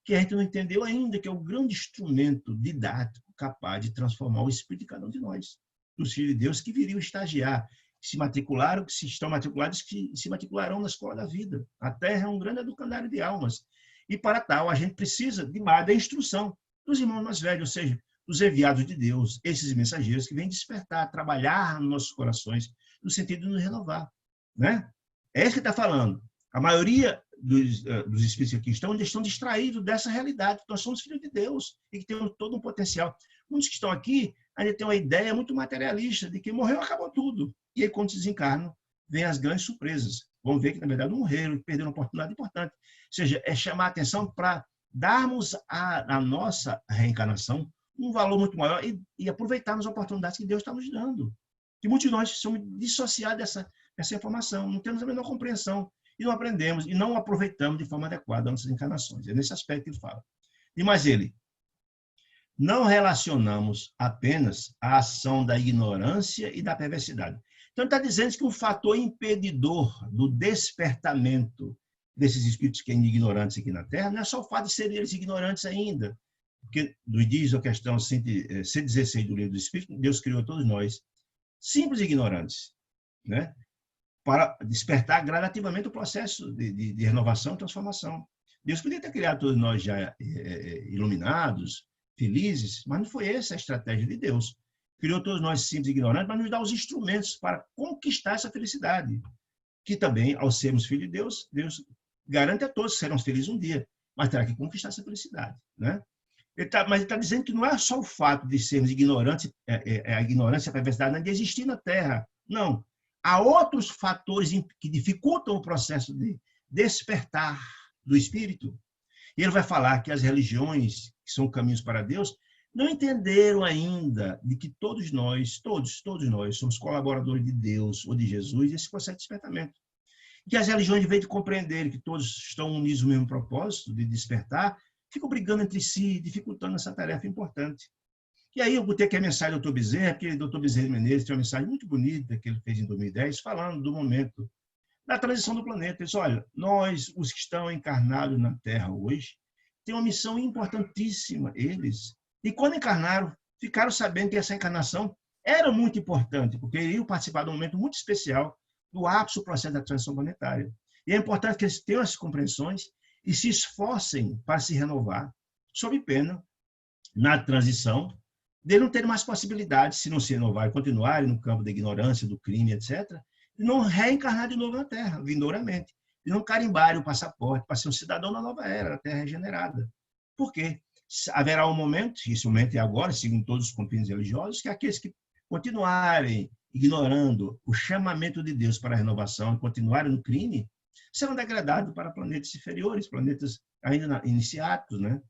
Que a gente não entendeu ainda, que é o grande instrumento didático capaz de transformar o espírito de cada um de nós, dos filhos de Deus que viriam estagiar se matricularam, que se estão matriculados, que se matricularão na escola da vida. A Terra é um grande educandário de almas. E, para tal, a gente precisa de mais da instrução dos irmãos mais velhos, ou seja, dos enviados de Deus, esses mensageiros que vêm despertar, trabalhar nos nossos corações, no sentido de nos renovar. Né? É isso que está falando. A maioria dos espíritos que aqui estão distraídos dessa realidade, que nós somos filhos de Deus e que temos todo um potencial. Muitos que estão aqui ainda têm uma ideia muito materialista de que morreu, acabou tudo. E aí, quando se desencarnam, vêm as grandes surpresas. Vão ver que, na verdade, morreram e perderam uma oportunidade importante. Ou seja, é chamar a atenção para darmos à nossa reencarnação um valor muito maior e aproveitarmos as oportunidades que Deus está nos dando. Que muitos de nós somos dissociados dessa informação, não temos a menor compreensão e não aprendemos e não aproveitamos de forma adequada as nossas encarnações. É nesse aspecto que ele fala. E mais ele, não relacionamos apenas a ação da ignorância e da perversidade. Então, ele está dizendo que um fator impedidor do despertamento desses espíritos que ainda ignorantes aqui na Terra não é só o fato de serem eles ignorantes ainda, porque diz a questão 116 do Livro dos Espíritos, Deus criou todos nós simples ignorantes, né? Para despertar gradativamente o processo de renovação e transformação. Deus podia ter criado todos nós já iluminados, felizes, mas não foi essa a estratégia de Deus. Criou todos nós simples e ignorantes, mas nos dá os instrumentos para conquistar essa felicidade, que também, ao sermos filhos de Deus, Deus garante a todos que serão felizes um dia, mas terá que conquistar essa felicidade. Né? Mas ele está dizendo que não é só o fato de sermos ignorantes, a ignorância e a perversidade não de existir na Terra. Não. Há outros fatores que dificultam o processo de despertar do espírito. E ele vai falar que as religiões, que são caminhos para Deus, não entenderam ainda de que todos nós somos colaboradores de Deus ou de Jesus nesse processo de despertamento. E que as religiões, em vez de compreenderem que todos estão unidos no mesmo propósito de despertar, ficam brigando entre si, dificultando essa tarefa importante. E aí eu botei aqui a mensagem do Dr. Bezerra, porque o Dr. Bezerra Menezes tem uma mensagem muito bonita que ele fez em 2010, falando do momento da transição do planeta. Ele disse, olha, nós, os que estão encarnados na Terra hoje, têm uma missão importantíssima, eles. E quando encarnaram, ficaram sabendo que essa encarnação era muito importante, porque iriam participar de um momento muito especial do ápice do processo da transição planetária. E é importante que eles tenham essas compreensões e se esforcem para se renovar, sob pena, na transição, de não ter mais possibilidades, se não se renovar e continuarem no campo da ignorância, do crime, etc., de não reencarnar de novo na Terra, vindouramente, de não carimbarem o passaporte para ser um cidadão da nova era, da Terra regenerada. Por quê? Haverá um momento, e esse momento é agora, segundo todos os companheiros religiosos, que aqueles que continuarem ignorando o chamamento de Deus para a renovação e continuarem no crime, serão degradados para planetas inferiores, planetas ainda iniciados, né?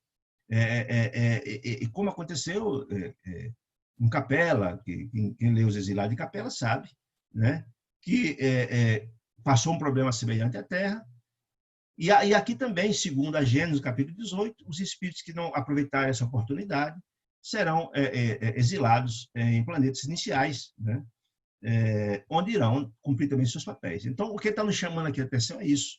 E como aconteceu em Capela, quem lê Os Exilados de Capela sabe, né? Que passou um problema semelhante à Terra. E aqui também, segundo a Gênesis, capítulo 18, os espíritos que não aproveitarem essa oportunidade serão exilados em planetas iniciais, né? Onde irão cumprir também seus papéis. Então, o que está nos chamando aqui a atenção é isso,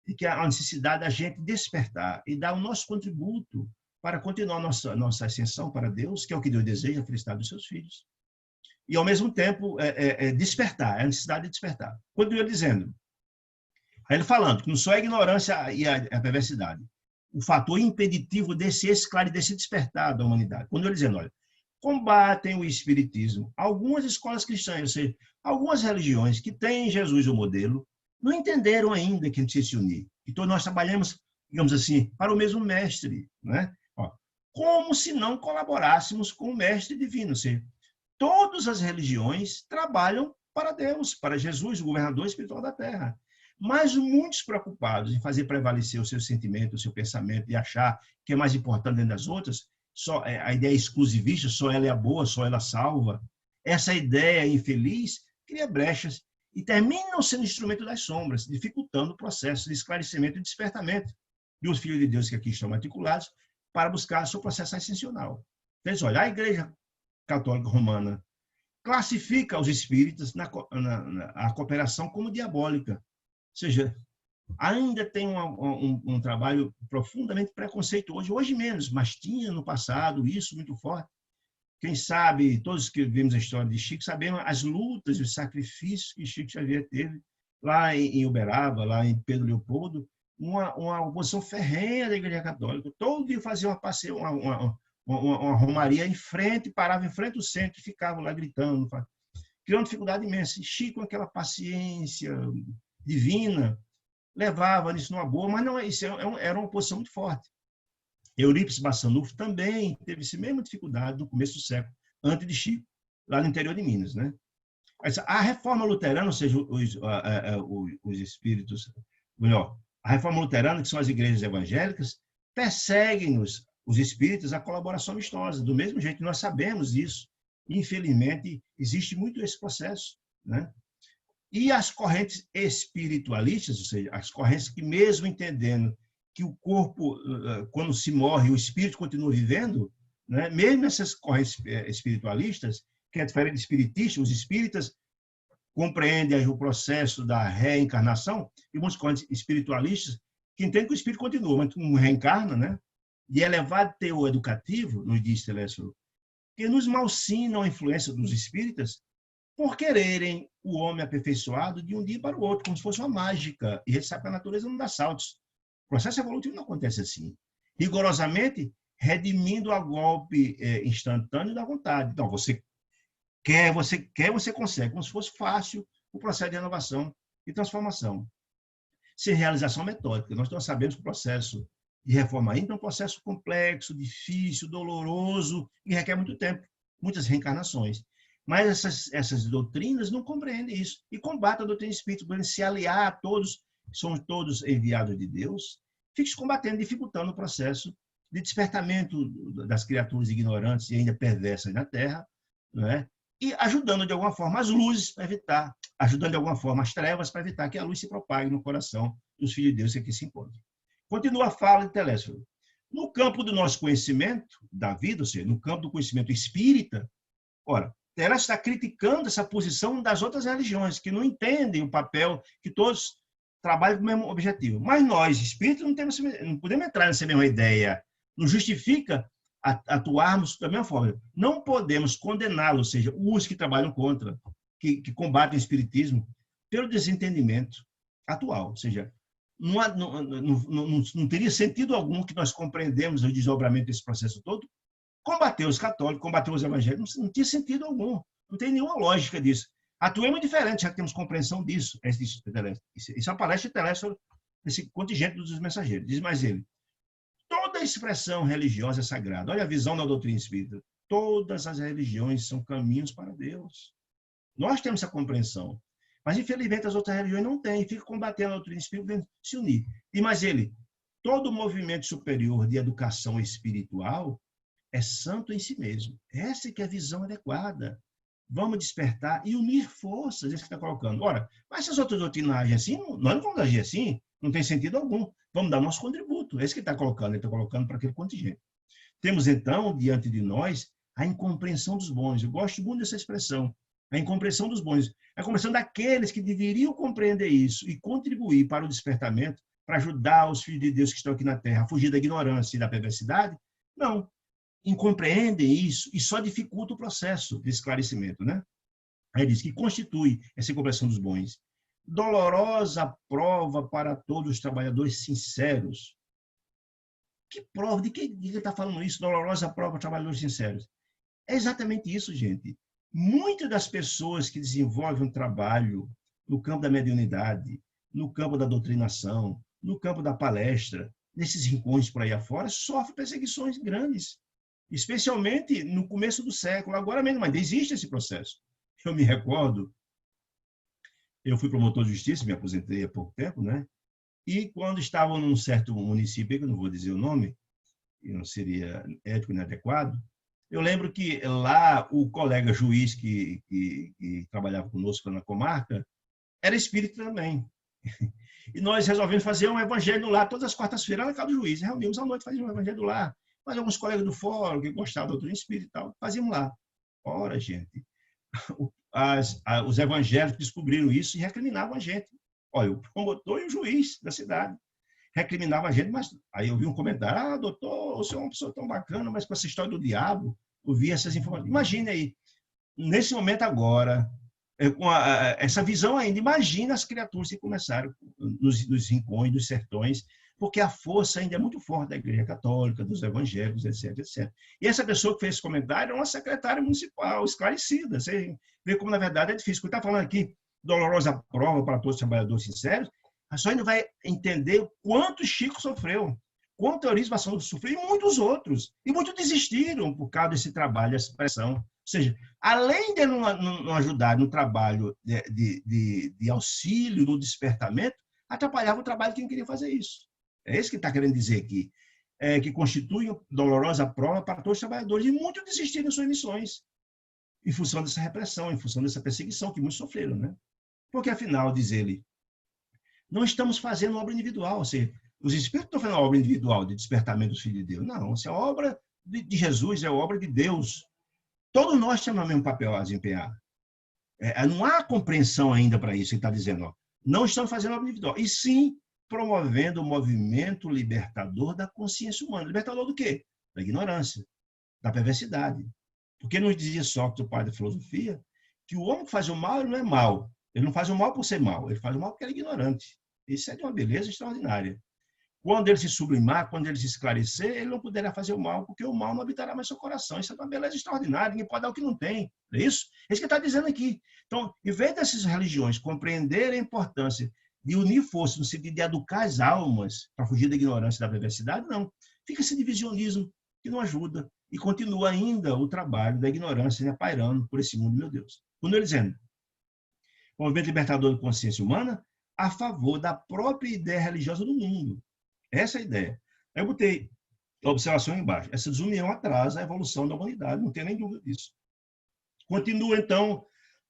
e que a necessidade da gente despertar e dar o nosso contributo para continuar nossa ascensão para Deus, que é o que Deus deseja, a felicidade dos seus filhos. E, ao mesmo tempo, despertar, é a necessidade de despertar. Quando ele dizendo, aí ele falando que não só a ignorância e a perversidade, o fator impeditivo desse despertar da humanidade. Quando ele dizendo, olha, combatem o espiritismo, algumas escolas cristãs, ou seja, algumas religiões que têm Jesus o modelo, não entenderam ainda que a gente precisa se unir. Então, nós trabalhamos, digamos assim, para o mesmo mestre, né? Como se não colaborássemos com o mestre divino. Ou seja, todas as religiões trabalham para Deus, para Jesus, o governador espiritual da Terra. Mas muitos preocupados em fazer prevalecer o seu sentimento, o seu pensamento, e achar que é mais importante dentro das outras, só a ideia exclusivista, só ela é a boa, só ela salva. Essa ideia infeliz cria brechas e terminam sendo instrumento das sombras, dificultando o processo de esclarecimento e despertamento dos filhos de Deus que aqui estão matriculados para buscar seu processo ascensional. Então, olha, a Igreja Católica Romana classifica os espíritas a cooperação como diabólica. Ou seja, ainda tem um trabalho profundamente preconceituoso, hoje menos, mas tinha no passado isso muito forte, Quem sabe, todos que vimos a história de Chico, sabemos as lutas e os sacrifícios que Chico Xavier teve lá em Uberaba, lá em Pedro Leopoldo, uma oposição ferrenha da Igreja Católica. Todo dia fazia uma romaria em frente, parava em frente do centro e ficava lá gritando, criando dificuldade imensa. E Chico, com aquela paciência divina, levava isso numa boa, mas não, isso era uma oposição muito forte. Eurípides Bassanufo também teve essa mesma dificuldade no começo do século, antes de Chico, lá no interior de Minas, né? A reforma luterana, ou seja, os espíritos, melhor, a reforma luterana, que são as igrejas evangélicas, perseguem os espíritos a colaboração amistosa, do mesmo jeito que nós sabemos isso. Infelizmente, existe muito esse processo, né? E as correntes espiritualistas, ou seja, as correntes que, mesmo entendendo que o corpo, quando se morre, o espírito continua vivendo, né? Mesmo essas correntes espiritualistas, que é diferente do espiritista, os espíritas compreendem o processo da reencarnação, e muitas correntes espiritualistas que entendem que o espírito continua, mas não reencarna, né? De elevado teor educativo, nos diz Telésforo, que nos malsinam a influência dos espíritas por quererem o homem aperfeiçoado de um dia para o outro, como se fosse uma mágica. E ele sabe que a natureza não dá saltos. O processo evolutivo não acontece assim. Rigorosamente, redimindo a golpe instantâneo da vontade. Então, você quer, você consegue, como se fosse fácil o processo de renovação e transformação. Sem realização metódica. Nós sabemos que o processo de reforma íntima é um processo complexo, difícil, doloroso e requer muito tempo, muitas reencarnações. Mas essas doutrinas não compreendem isso e combatem a doutrina espírita, podendo se aliar a todos, somos todos enviados de Deus, fica combatendo, dificultando o processo de despertamento das criaturas ignorantes e ainda perversas na Terra, não é? E ajudando de alguma forma as luzes para evitar, ajudando de alguma forma as trevas para evitar que a luz se propague no coração dos filhos de Deus que aqui se encontram. Continua a fala de Telésforo. No campo do nosso conhecimento da vida, ou seja, no campo do conhecimento espírita, ora, ela está criticando essa posição das outras religiões, que não entendem o papel, que todos trabalham com o mesmo objetivo. Mas nós, espíritos, não podemos entrar nessa mesma ideia. Não justifica atuarmos da mesma forma. Não podemos condená-los, ou seja, os que trabalham contra, que combatem o espiritismo, pelo desentendimento atual. Ou seja, não teria sentido algum que nós compreendemos o desdobramento desse processo todo, combater os católicos, combater os evangélicos, não tinha sentido algum, não tem nenhuma lógica disso. Atuemos diferente, já que temos compreensão disso. Isso é a palestra de Telésforo, esse contingente dos mensageiros. Diz mais ele, toda expressão religiosa é sagrada. Olha a visão da doutrina espírita. Todas as religiões são caminhos para Deus. Nós temos essa compreensão. Mas, infelizmente, as outras religiões não têm. Ficam combatendo a doutrina espírita, se unir. E mais ele, todo movimento superior de educação espiritual é santo em si mesmo. Essa que é a visão adequada. Vamos despertar e unir forças, isso que está colocando. Ora, mas essas outras doutrinas agem assim, nós não vamos agir assim, não tem sentido algum. Vamos dar nosso contributo. É isso que ele está colocando para aquele contingente. Temos, então, diante de nós, a incompreensão dos bons. Eu gosto muito dessa expressão, a incompreensão dos bons. A compreensão daqueles que deveriam compreender isso e contribuir para o despertamento, para ajudar os filhos de Deus que estão aqui na Terra a fugir da ignorância e da perversidade. Não. Incompreendem isso e só dificulta o processo de esclarecimento, né? Aí diz que constitui essa incompreensão dos bons dolorosa prova para todos os trabalhadores sinceros. Que prova? De que está falando isso? Dolorosa prova para trabalhadores sinceros. É exatamente isso, gente. Muitas das pessoas que desenvolvem um trabalho no campo da mediunidade, no campo da doutrinação, no campo da palestra, nesses rincões por aí afora, sofrem perseguições grandes. Especialmente no começo do século, agora mesmo, mas existe esse processo. Eu me recordo, eu fui promotor de justiça, me aposentei há pouco tempo, né? E quando estava num certo município, que eu não vou dizer o nome, e não seria ético nem adequado, eu lembro que lá o colega juiz que trabalhava conosco na comarca era espírita também. E nós resolvemos fazer um evangelho no lar todas as quartas-feiras na casa do juiz. Reunimos à noite, fazíamos um evangelho no lar. Mas alguns colegas do fórum que gostavam da doutrina espírita e tal, fazíamos lá. Ora, gente, os evangélicos descobriram isso e recriminavam a gente. Olha, o promotor e o juiz da cidade recriminavam a gente, mas aí eu vi um comentário, doutor, o senhor é uma pessoa tão bacana, mas com essa história do diabo, ouvir essas informações. Imagine aí, nesse momento agora, com essa visão ainda, imagina as criaturas que começaram nos rincões, nos sertões, porque a força ainda é muito forte da Igreja Católica, dos evangélicos, etc, etc. E essa pessoa que fez esse comentário é uma secretária municipal, esclarecida. Você vê como, na verdade, é difícil. Quando está falando aqui, dolorosa prova para todos os trabalhadores sinceros, a pessoa ainda vai entender quanto Chico sofreu, quanto Eurípides Barçanufo sofreu, e muitos outros. E muitos desistiram por causa desse trabalho, dessa pressão. Ou seja, além de não ajudar no trabalho de auxílio, no despertamento, atrapalhava o trabalho de quem queria fazer isso. É isso que está querendo dizer aqui. Que constitui dolorosa prova para todos os trabalhadores. E muitos desistiram de suas missões, em função dessa repressão, em função dessa perseguição que muitos sofreram, né? Porque, afinal, diz ele, não estamos fazendo obra individual. Ou seja, os espíritos estão fazendo obra individual de despertamento dos filhos de Deus. Não, isso é obra de Jesus, é obra de Deus. Todos nós temos o mesmo papel a desempenhar. Não há compreensão ainda para isso, ele está dizendo. Ó, não estamos fazendo obra individual, e sim promovendo o movimento libertador da consciência humana. Libertador do quê? Da ignorância, da perversidade. Porque nos dizia Sócrates, o pai da filosofia, que o homem que faz o mal, ele não é mal. Ele não faz o mal por ser mal, ele faz o mal porque ele é ignorante. Isso é de uma beleza extraordinária. Quando ele se sublimar, quando ele se esclarecer, ele não poderá fazer o mal, porque o mal não habitará mais seu coração. Isso é uma beleza extraordinária, ninguém pode dar o que não tem. Não é isso? É isso que ele está dizendo aqui. Então, em vez dessas religiões compreenderem a importância de unir forças no sentido de educar as almas para fugir da ignorância e da perversidade, não. Fica esse divisionismo que não ajuda e continua ainda o trabalho da ignorância, né, pairando por esse mundo, meu Deus. Quando ele dizendo, o movimento libertador da consciência humana a favor da própria ideia religiosa do mundo. Essa é a ideia. Eu botei a observação embaixo. Essa desunião atrasa a evolução da humanidade, não tem nem dúvida disso. Continua, então,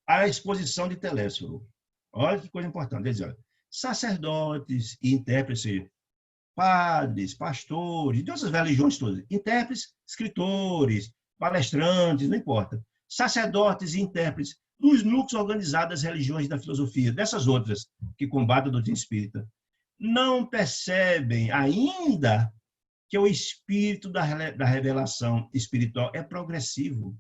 a exposição de Telésforo. Olha que coisa importante. Ele diz, olha, sacerdotes e intérpretes, padres, pastores, de outras religiões todas, intérpretes, escritores, palestrantes, não importa, sacerdotes e intérpretes dos núcleos organizados das religiões da filosofia, dessas outras que combatem a doutrina espírita, não percebem ainda que o espírito da revelação espiritual é progressivo,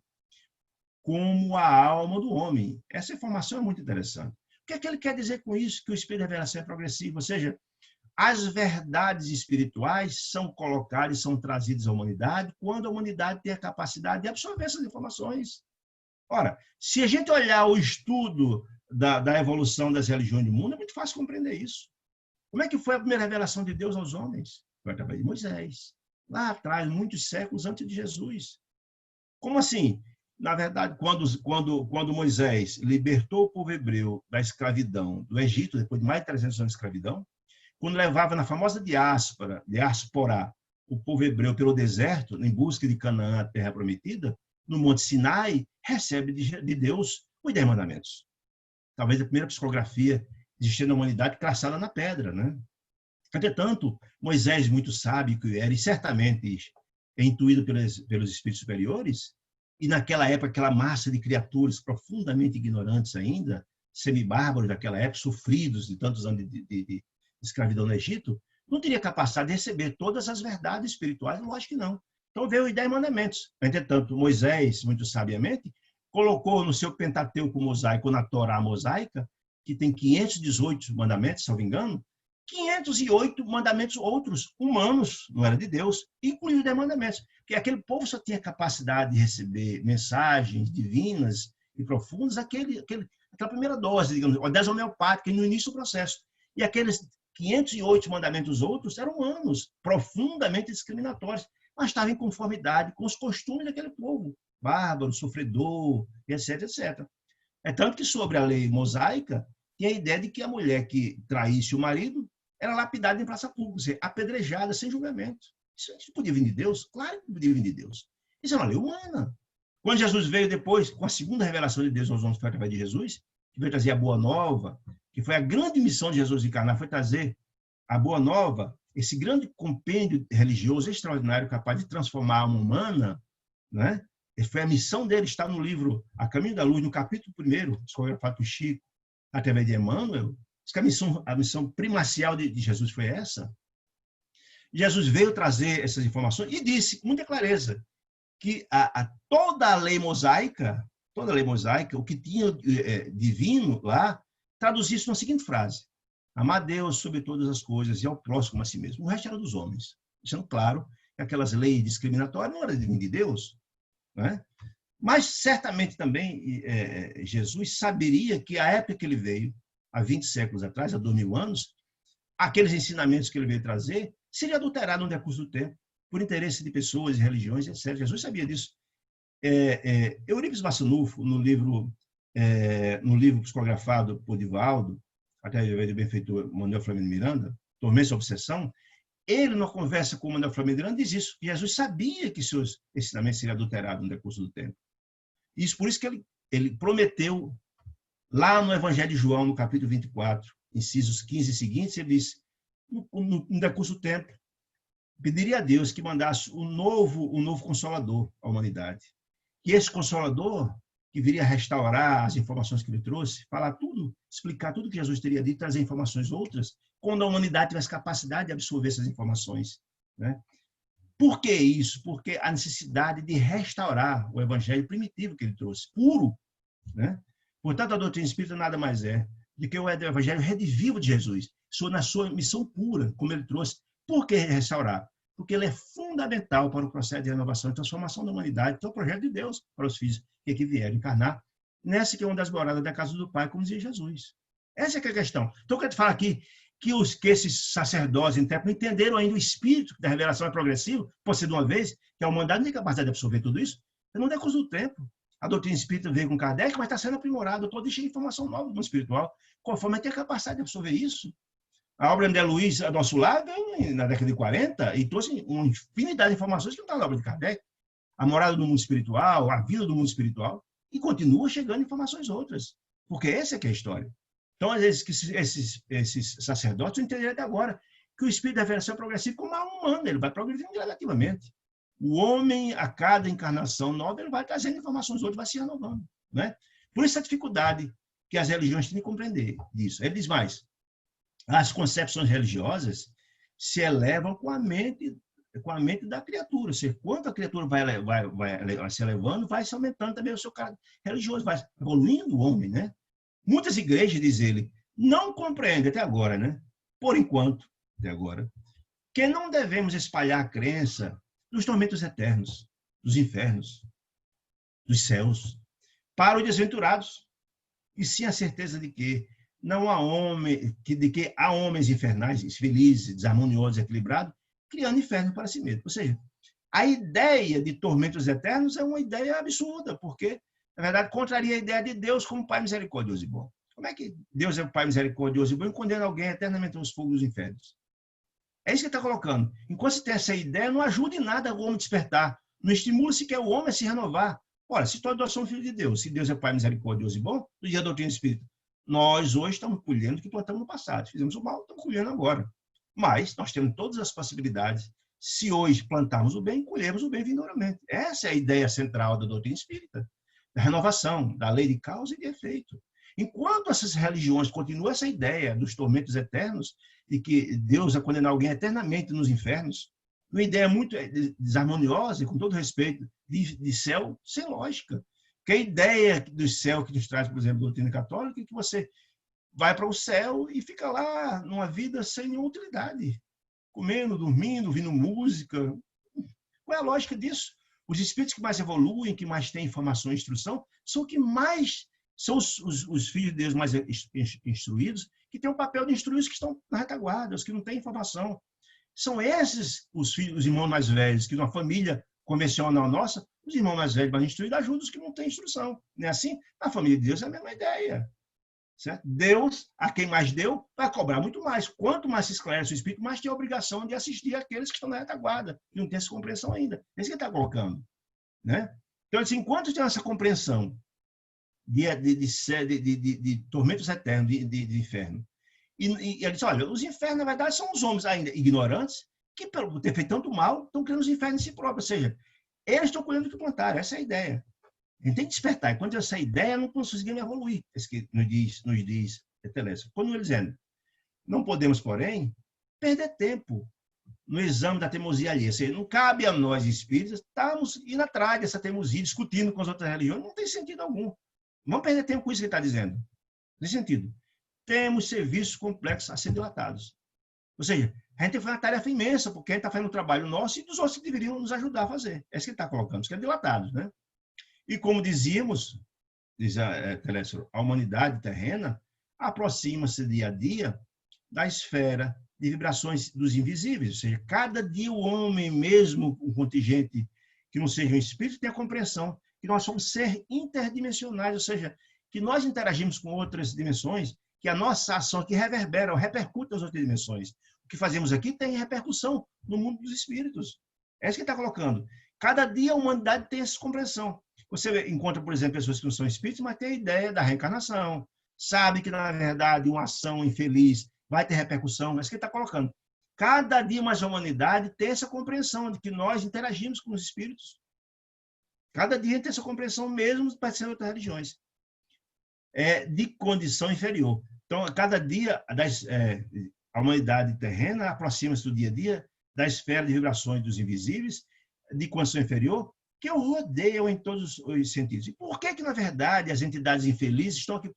como a alma do homem. Essa informação é muito interessante. O que é que ele quer dizer com isso, que o espírito da revelação é progressivo? Ou seja, as verdades espirituais são colocadas e são trazidas à humanidade quando a humanidade tem a capacidade de absorver essas informações. Ora, se a gente olhar o estudo da evolução das religiões do mundo, é muito fácil compreender isso. Como é que foi a primeira revelação de Deus aos homens? Foi através de Moisés, lá atrás, muitos séculos antes de Jesus. Como assim? Na verdade, quando Moisés libertou o povo hebreu da escravidão do Egito, depois de mais de 300 anos de escravidão, quando levava na famosa diáspora o povo hebreu pelo deserto, em busca de Canaã, a terra prometida, no Monte Sinai, recebe de Deus os 10 mandamentos. Talvez a primeira psicografia existente na humanidade traçada na pedra, né? Entretanto, Moisés, muito sábio que era, e certamente intuído pelos espíritos superiores, e naquela época, aquela massa de criaturas profundamente ignorantes ainda, semibárbaros daquela época, sofridos de tantos anos de escravidão no Egito, não teria capacidade de receber todas as verdades espirituais? Lógico que não. Então veio os 10 mandamentos. Entretanto, Moisés, muito sabiamente, colocou no seu Pentateuco mosaico, na Torá mosaica, que tem 518 mandamentos, se não me engano, 508 mandamentos outros, humanos, não era de Deus, incluindo os 10 mandamentos. Porque aquele povo só tinha capacidade de receber mensagens divinas e profundas, aquela primeira dose, digamos, a dose homeopática, no início do processo. E aqueles 508 mandamentos outros eram humanos, profundamente discriminatórios, mas estavam em conformidade com os costumes daquele povo, bárbaro, sofredor, etc, etc. É tanto que sobre a lei mosaica, tinha a ideia de que a mulher que traísse o marido era lapidada em praça pública, ou seja, apedrejada sem julgamento. Isso podia vir de Deus? Claro que podia vir de Deus. Isso é uma lei humana. Quando Jesus veio depois, com a segunda revelação de Deus aos homens, foi através de Jesus, que veio trazer a Boa Nova, que foi a grande missão de Jesus encarnar, foi trazer a Boa Nova, esse grande compêndio religioso extraordinário, capaz de transformar a alma humana, né? Foi a missão dele, está no livro A Caminho da Luz, no capítulo 1, psicografado por Chico, através de Emmanuel. Diz que a missão primacial de Jesus foi essa. Jesus veio trazer essas informações e disse com muita clareza que toda a lei mosaica, o que tinha divino lá, traduzisse na seguinte frase: amar Deus sobre todas as coisas e ao próximo como a si mesmo. O resto era dos homens. Deixando claro que aquelas leis discriminatórias não eram de Deus, né? Mas certamente também Jesus saberia que a época que ele veio, há 20 séculos atrás, há 2000 anos, aqueles ensinamentos que ele veio trazer seria adulterado no decurso do tempo, por interesse de pessoas e religiões, etc. Jesus sabia disso. Eurípides Massanufo, no livro psicografado por Divaldo, até o benfeitor Manuel Flamengo Miranda, Tormento e Obsessão, ele, na conversa com o Manuel Flamengo Miranda, diz isso, que Jesus sabia que seus ensinamentos seriam adulterados no decurso do tempo. Isso por isso que ele prometeu, lá no Evangelho de João, no capítulo 24, incisos 15 e seguintes, ele disse, no decurso do tempo, pediria a Deus que mandasse um novo Consolador à humanidade. Que esse Consolador, que viria restaurar as informações que ele trouxe, falar tudo, explicar tudo que Jesus teria dito, trazer informações outras, quando a humanidade tivesse capacidade de absorver essas informações, né? Por que isso? Porque a necessidade de restaurar o evangelho primitivo que ele trouxe, puro, né? Portanto, a doutrina espírita nada mais é do que o evangelho redivivo de Jesus, na sua missão pura, como ele trouxe. Por que restaurar? Porque ele é fundamental para o processo de renovação e transformação da humanidade, que é o projeto de Deus para os filhos que aqui vieram encarnar, nessa que é uma das moradas da casa do Pai, como dizia Jesus. Essa é que é a questão. Então, eu quero te falar aqui que esses sacerdotes não entenderam ainda o espírito da revelação é progressivo, por ser de uma vez, que a humanidade não tem capacidade de absorver tudo isso, não é curso do tempo. A doutrina espírita veio com Kardec, mas está sendo aprimorada, todo dia cheio de informação nova do mundo espiritual, conforme a ter a capacidade de absorver isso. A obra de André Luiz, a nosso lado, veio na década de 40 e trouxe uma infinidade de informações que não está na obra de Kardec. A morada do mundo espiritual, a vida do mundo espiritual, e continua chegando informações outras, porque essa é que é a história. Então, às vezes, esses sacerdotes não entenderam até agora que o espírito da revelação é progressivo como a humana, ele vai progredindo gradativamente. O homem, a cada encarnação nova, ele vai trazendo informações outras, vai se renovando, né? Por isso a dificuldade que as religiões têm de compreender disso. Ele diz mais, as concepções religiosas se elevam com a mente da criatura. Ou seja, quanto a criatura vai se elevando, vai se aumentando também o seu caráter religioso, vai evoluindo o homem, né? Muitas igrejas, diz ele, não compreendem até agora, né? Por enquanto, até agora, que não devemos espalhar a crença dos tormentos eternos, dos infernos, dos céus, para os desventurados, e sim a certeza de que não há há homens infernais, infelizes, desarmoniosos, equilibrados, criando inferno para si mesmo. Ou seja, a ideia de tormentos eternos é uma ideia absurda, porque na verdade, contraria a ideia de Deus como Pai misericordioso e bom. Como é que Deus é o Pai misericordioso e bom e condena alguém eternamente aos fogos dos infernos? É isso que ele está colocando. Enquanto você tem essa ideia, não ajuda em nada o homem despertar. Não estimula sequer o homem a se renovar. Ora, se todos nós somos filhos de Deus, se Deus é Pai misericordioso e bom, no dia da doutrina espírita, nós hoje estamos colhendo o que plantamos no passado. Fizemos o mal, estamos colhendo agora. Mas nós temos todas as possibilidades. Se hoje plantarmos o bem, colhemos o bem vindouramente. Essa é a ideia central da doutrina espírita. Da renovação, da lei de causa e de efeito. Enquanto essas religiões continuam essa ideia dos tormentos eternos e que Deus vai condenar alguém eternamente nos infernos, uma ideia muito desarmoniosa e, com todo respeito, de céu sem lógica. Que a ideia do céu que nos traz, por exemplo, a doutrina católica, é que você vai para o céu e fica lá numa vida sem nenhuma utilidade, comendo, dormindo, ouvindo música. Qual é a lógica disso? Os espíritos que mais evoluem, que mais têm informação e instrução, são os filhos de Deus mais instruídos, que têm o papel de instruir os que estão na retaguarda, os que não têm informação. São esses os irmãos mais velhos, que numa família convencional nossa, os irmãos mais velhos mais instruídos ajudam os que não têm instrução. Não é assim? Na família de Deus é a mesma ideia. Certo? Deus, a quem mais deu, vai cobrar muito mais. Quanto mais se esclarece o espírito, mais tem a obrigação de assistir aqueles que estão na retaguarda, que não têm essa compreensão ainda. É isso que ele está colocando. Né? Então, assim, enquanto tem essa compreensão de tormentos eternos, de inferno, e ele diz, olha, os infernos, na verdade, são os homens ainda ignorantes, que, por ter feito tanto mal, estão criando os infernos em si próprios. Ou seja, eles estão colhendo o que plantaram. Essa é a ideia. A gente tem que despertar. Enquanto essa ideia, não conseguimos evoluir. Isso que nos diz Telésforo. Quando ele dizendo, não podemos, porém, perder tempo no exame da teimosia alheia. Ou seja, não cabe a nós, espíritas, estarmos indo atrás dessa teimosia, discutindo com as outras religiões. Não tem sentido algum. Não vamos perder tempo com isso que ele está dizendo. Não tem sentido. Temos serviços complexos a ser dilatados. Ou seja, a gente faz uma tarefa imensa, porque a gente está fazendo um trabalho nosso e dos outros que deveriam nos ajudar a fazer. É isso que ele está colocando, que é dilatados, né? E como dizíamos, diz Telésforo, a humanidade terrena aproxima-se dia a dia da esfera de vibrações dos invisíveis. Ou seja, cada dia o homem, mesmo um contingente que não seja um espírito, tem a compreensão que nós somos seres interdimensionais, ou seja, que nós interagimos com outras dimensões, que a nossa ação aqui reverbera ou repercute nas outras dimensões. O que fazemos aqui tem repercussão no mundo dos espíritos. É isso que ele está colocando. Cada dia a humanidade tem essa compreensão. Você encontra, por exemplo, pessoas que não são espíritos, mas têm a ideia da reencarnação, sabe que, na verdade, uma ação infeliz vai ter repercussão. É isso que ele está colocando. Cada dia mais a humanidade tem essa compreensão de que nós interagimos com os espíritos. Cada dia tem essa compreensão mesmo parecendo outras religiões. De condição inferior. Então, cada dia, a humanidade terrena aproxima-se do dia a dia da esfera de vibrações dos invisíveis, de condição inferior, que rodeiam em todos os sentidos. E por que, na verdade, as entidades infelizes estão aqui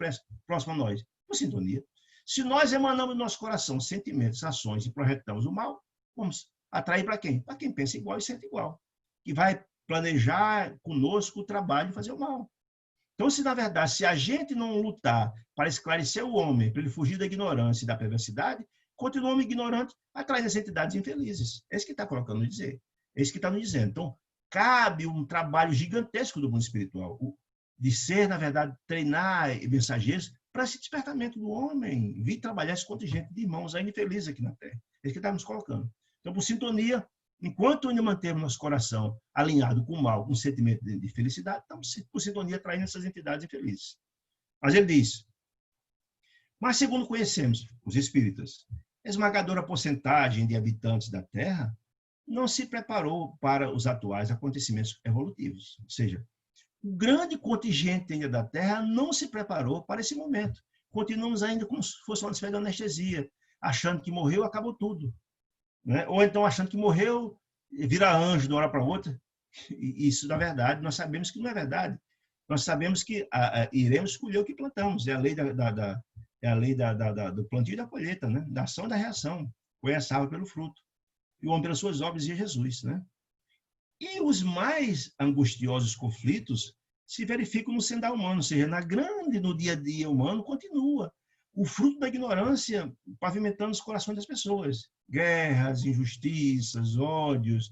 próximas a nós? Por sintonia. Se nós emanamos do nosso coração sentimentos, ações e projetamos o mal, vamos atrair para quem? Para quem pensa igual e sente igual. Que vai planejar conosco o trabalho de fazer o mal. Então, na verdade, se a gente não lutar para esclarecer o homem, para ele fugir da ignorância e da perversidade, continua o homem ignorante atrás das entidades infelizes. É isso que está colocando nos dizer. É isso que está nos dizendo. Então, cabe um trabalho gigantesco do mundo espiritual, de ser, na verdade, treinar mensageiros para esse despertamento do homem, vir trabalhar esse contingente de irmãos ainda infelizes aqui na Terra. É isso que está nos colocando. Então, por sintonia, enquanto ainda mantemos nosso coração alinhado com o mal, com o sentimento de felicidade, estamos, por sintonia, atraindo essas entidades infelizes. Mas ele diz, mas segundo conhecemos, os espíritas, a esmagadora porcentagem de habitantes da Terra não se preparou para os atuais acontecimentos evolutivos. Ou seja, o grande contingente ainda da Terra não se preparou para esse momento. Continuamos ainda como se fosse uma espécie de anestesia, achando que morreu, acabou tudo. Né? Ou então achando que morreu, vira anjo de uma hora para outra. E isso, na verdade, nós sabemos que não é verdade. Nós sabemos que iremos escolher o que plantamos. É a lei, do plantio e da colheita, né? Da ação e da reação. Conhece a árvore pelo fruto. E o homem pelas suas obras, e Jesus. Né? E os mais angustiosos conflitos se verificam no sendal humano, ou seja, no dia a dia humano, continua. O fruto da ignorância pavimentando os corações das pessoas. Guerras, injustiças, ódios,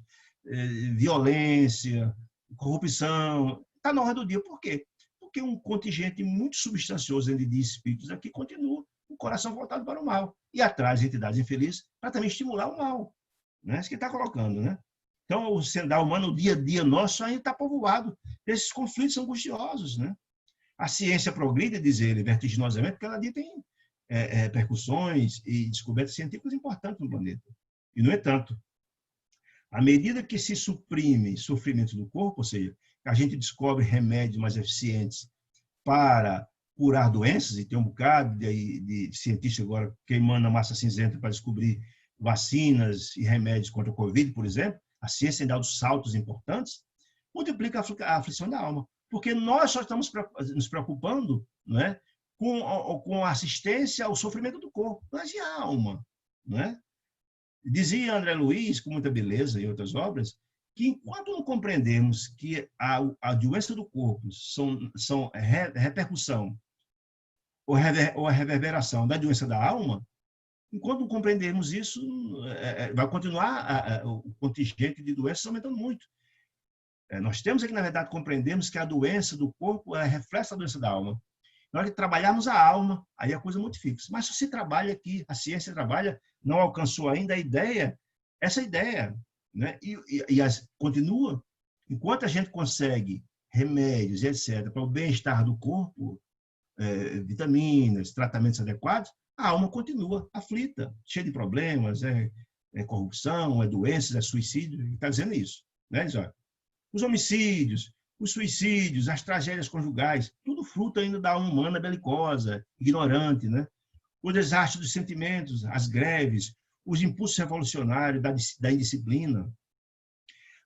violência, corrupção. Está na hora do dia. Por quê? Porque um contingente muito substancioso de espíritos aqui continua com o coração voltado para o mal. E atrás entidades infelizes para também estimular o mal. Né? Isso que está colocando, né? Então, o sendal humano, o dia a dia nosso, ainda está povoado desses conflitos angustiosos, né? A ciência progride, diz ele, vertiginosamente, porque cada dia tem repercussões e descobertas científicas importantes no planeta. E, no entanto, à medida que se suprime sofrimento do corpo, ou seja, a gente descobre remédios mais eficientes para curar doenças, e tem um bocado de cientistas agora queimando a massa cinzenta para descobrir vacinas e remédios contra o Covid, por exemplo, a ciência dá os saltos importantes, multiplica a aflição da alma. Porque nós só estamos nos preocupando, não é, com a assistência ao sofrimento do corpo, mas e a alma? Não é? Dizia André Luiz, com muita beleza em outras obras, que enquanto não compreendermos que a doença do corpo são repercussão ou a reverberação da doença da alma, enquanto não compreendermos isso, vai continuar o contingente de doenças aumentando muito. Nós temos aqui, na verdade, compreendermos que a doença do corpo é reflexo da doença da alma. Na hora de trabalharmos a alma, aí a coisa é muito fixa. Mas se você trabalha aqui, a ciência trabalha, não alcançou ainda essa ideia, né? Continua. Enquanto a gente consegue remédios, etc., para o bem-estar do corpo, vitaminas, tratamentos adequados, a alma continua aflita, cheia de problemas, corrupção, doenças, suicídio. Está dizendo isso. Né? Diz, olha, os homicídios, os suicídios, as tragédias conjugais, tudo fruto ainda da alma humana belicosa, ignorante, né? O desastre dos sentimentos, as greves, os impulsos revolucionários da indisciplina,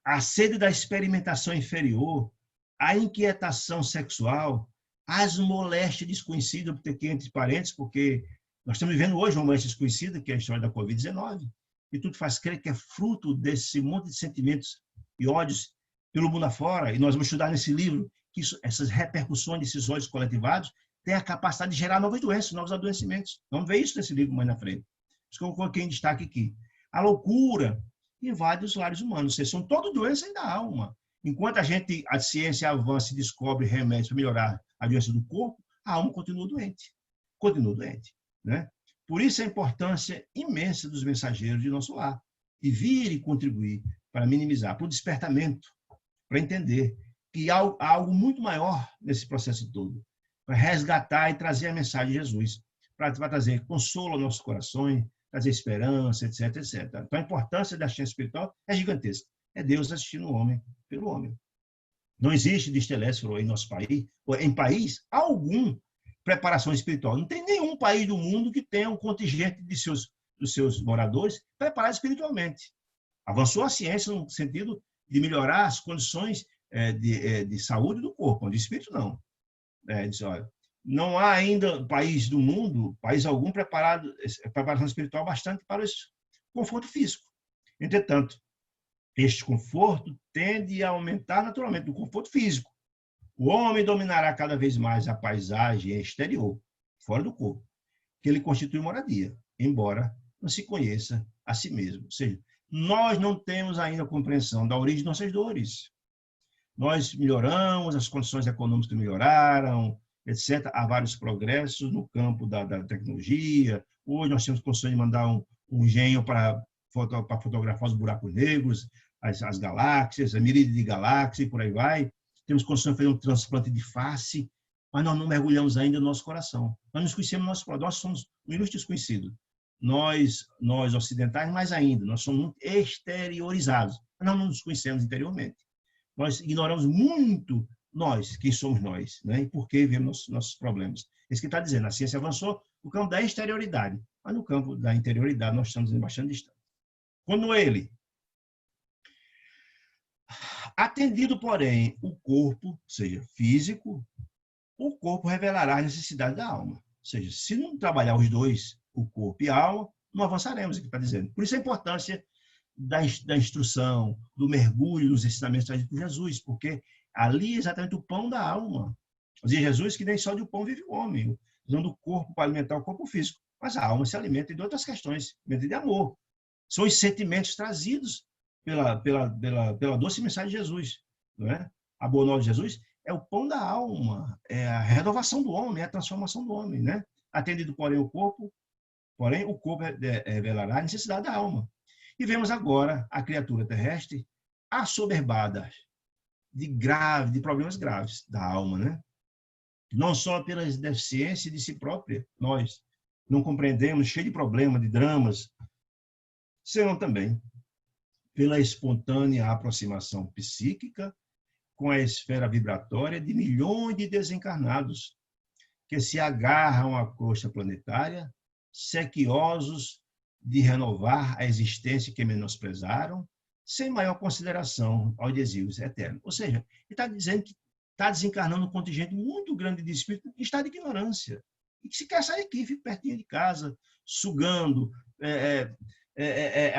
a sede da experimentação inferior, a inquietação sexual, as moléstias desconhecidas, aqui entre parênteses, porque nós estamos vivendo hoje uma moléstia desconhecida, que é a história da Covid-19, e tudo faz crer que é fruto desse monte de sentimentos e ódios pelo mundo afora, e nós vamos estudar nesse livro que essas repercussões desses ódios coletivados têm a capacidade de gerar novas doenças, novos adoecimentos. Vamos ver isso nesse livro mais na frente. Isso que eu coloquei em destaque aqui. A loucura invade os lares humanos, ou seja, são todas doenças da alma. Enquanto a ciência avança e descobre remédios para melhorar a doença do corpo, a alma continua doente. Continua doente. Né? Por isso a importância imensa dos mensageiros de nosso lar, de vir e contribuir para minimizar, para o despertamento, para entender que há algo muito maior nesse processo todo, para resgatar e trazer a mensagem de Jesus, para trazer consolo aos nossos corações, trazer esperança, etc, etc. Então a importância da assistência espiritual é gigantesca. É Deus assistindo o homem pelo homem. Não existe disteléfero em nosso país, ou em país algum, preparação espiritual. Não tem nenhum país do mundo que tenha um contingente dos seus moradores preparado espiritualmente. Avançou a ciência no sentido de melhorar as condições de saúde do corpo, de espírito não. Diz, olha, não há ainda país do mundo, país algum, preparação espiritual bastante para esse conforto físico. Entretanto, este conforto tende a aumentar naturalmente o conforto físico. O homem dominará cada vez mais a paisagem exterior, fora do corpo, que ele constitui moradia, embora não se conheça a si mesmo. Ou seja, nós não temos ainda compreensão da origem de nossas dores. Nós melhoramos, as condições econômicas melhoraram, etc. Há vários progressos no campo da tecnologia. Hoje nós temos condições de mandar um engenho para fotografar os buracos negros, as galáxias, a miríade de galáxias e por aí vai. Temos condições de fazer um transplante de face, mas nós não mergulhamos ainda no nosso coração. Nós nos conhecemos no nosso coração, nós somos um ilustre desconhecido. Nós ocidentais, mais ainda, nós somos muito exteriorizados, mas nós não nos conhecemos interiormente. Nós ignoramos muito nós, quem somos nós, né? E por que vemos nossos problemas. Isso que está dizendo, a ciência avançou no campo da exterioridade, mas no campo da interioridade nós estamos bastante distantes. Quando ele, atendido, porém, o corpo, seja físico, o corpo revelará a necessidade da alma. Ou seja, se não trabalhar os dois, o corpo e a alma, não avançaremos, é o que está dizendo. Por isso a importância da instrução, do mergulho nos ensinamentos trazidos por Jesus, porque ali é exatamente o pão da alma. Dizia Jesus que nem só de pão vive o homem, usando o corpo para alimentar o corpo físico, mas a alma se alimenta de outras questões, de amor. São os sentimentos trazidos pela doce mensagem de Jesus. Não é? A boa nova de Jesus é o pão da alma, é a renovação do homem, é a transformação do homem. Né? Atendido, porém, o corpo revelará a necessidade da alma. E vemos agora a criatura terrestre assoberbada de problemas graves da alma, né? Não só pelas deficiências de si própria, nós não compreendemos, cheio de problemas, de dramas, senão também pela espontânea aproximação psíquica com a esfera vibratória de milhões de desencarnados que se agarram à crosta planetária, sequiosos de renovar a existência que menosprezaram, sem maior consideração ao desígnio eterno. Ou seja, ele está dizendo que está desencarnando um contingente muito grande de espíritos em estado de ignorância, e que se quer sair aqui, fica pertinho de casa, sugando,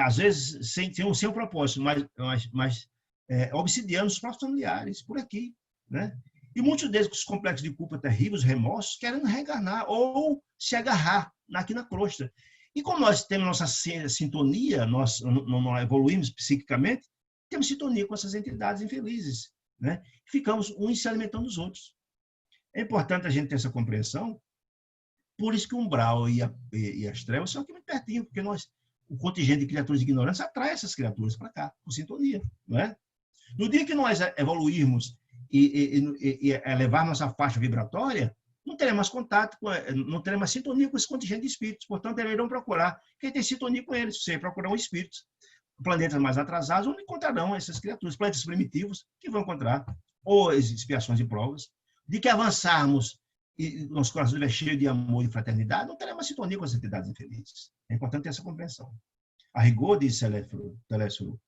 às vezes sem um propósito, mas obsidiando os próprios familiares, por aqui. Né? E muitos deles, com os complexos de culpa terríveis, remorsos, querem reencarnar ou se agarrar aqui na crosta. E como nós temos nossa sintonia, nós não evoluímos psiquicamente, temos sintonia com essas entidades infelizes. Né? Ficamos uns se alimentando dos outros. É importante a gente ter essa compreensão, por isso que o umbral e as trevas são aqui muito pertinho, porque o contingente de criaturas ignorantes atrai essas criaturas para cá, com sintonia. Não é? No dia que nós evoluirmos e elevar nossa faixa vibratória, não teremos mais contato, não teremos mais sintonia com esse contingente de espíritos. Portanto, deverão procurar quem tem sintonia com eles. Você procurar espíritos, planetas mais atrasados, onde encontrarão essas criaturas, planetas primitivos, que vão encontrar ou expiações e provas, de que avançarmos e nosso coração estiver cheio de amor e fraternidade, não teremos mais sintonia com as entidades infelizes. É importante ter essa compreensão. A rigor, diz Telésforo,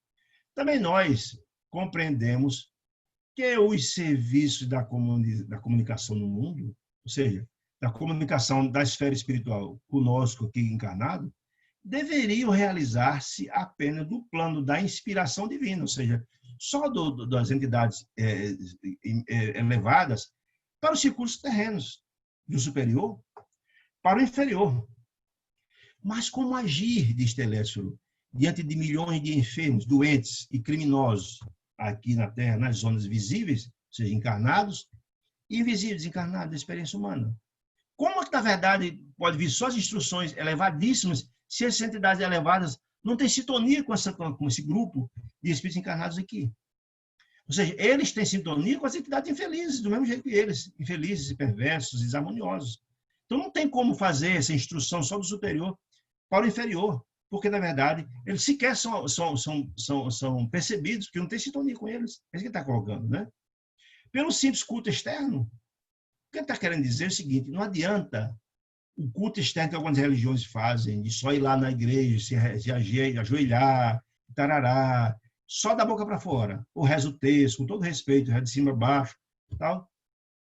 também nós compreendemos que os serviços da comunicação no mundo, ou seja, da comunicação da esfera espiritual conosco aqui encarnado, deveriam realizar-se apenas do plano da inspiração divina, ou seja, só das entidades elevadas para os circuitos terrenos, do superior para o inferior. Mas como agir, diz Telésforo, diante de milhões de enfermos, doentes e criminosos aqui na Terra, nas zonas visíveis, ou seja, encarnados, e invisíveis, encarnados da experiência humana? Como que, na verdade, pode vir só as instruções elevadíssimas se essas entidades elevadas não têm sintonia com esse grupo de espíritos encarnados aqui? Ou seja, eles têm sintonia com as entidades infelizes, do mesmo jeito que eles, infelizes e perversos, desarmoniosos. Então, não tem como fazer essa instrução só do superior para o inferior, porque, na verdade, eles sequer são percebidos, que não tem sintonia com eles. É isso que ele está colocando, né? Pelo simples culto externo, o que ele está querendo dizer é o seguinte: não adianta o culto externo que algumas religiões fazem, de só ir lá na igreja, se ajoelhar, tarará, só da boca para fora, ou reza o texto, com todo respeito, reza de cima a baixo, tal.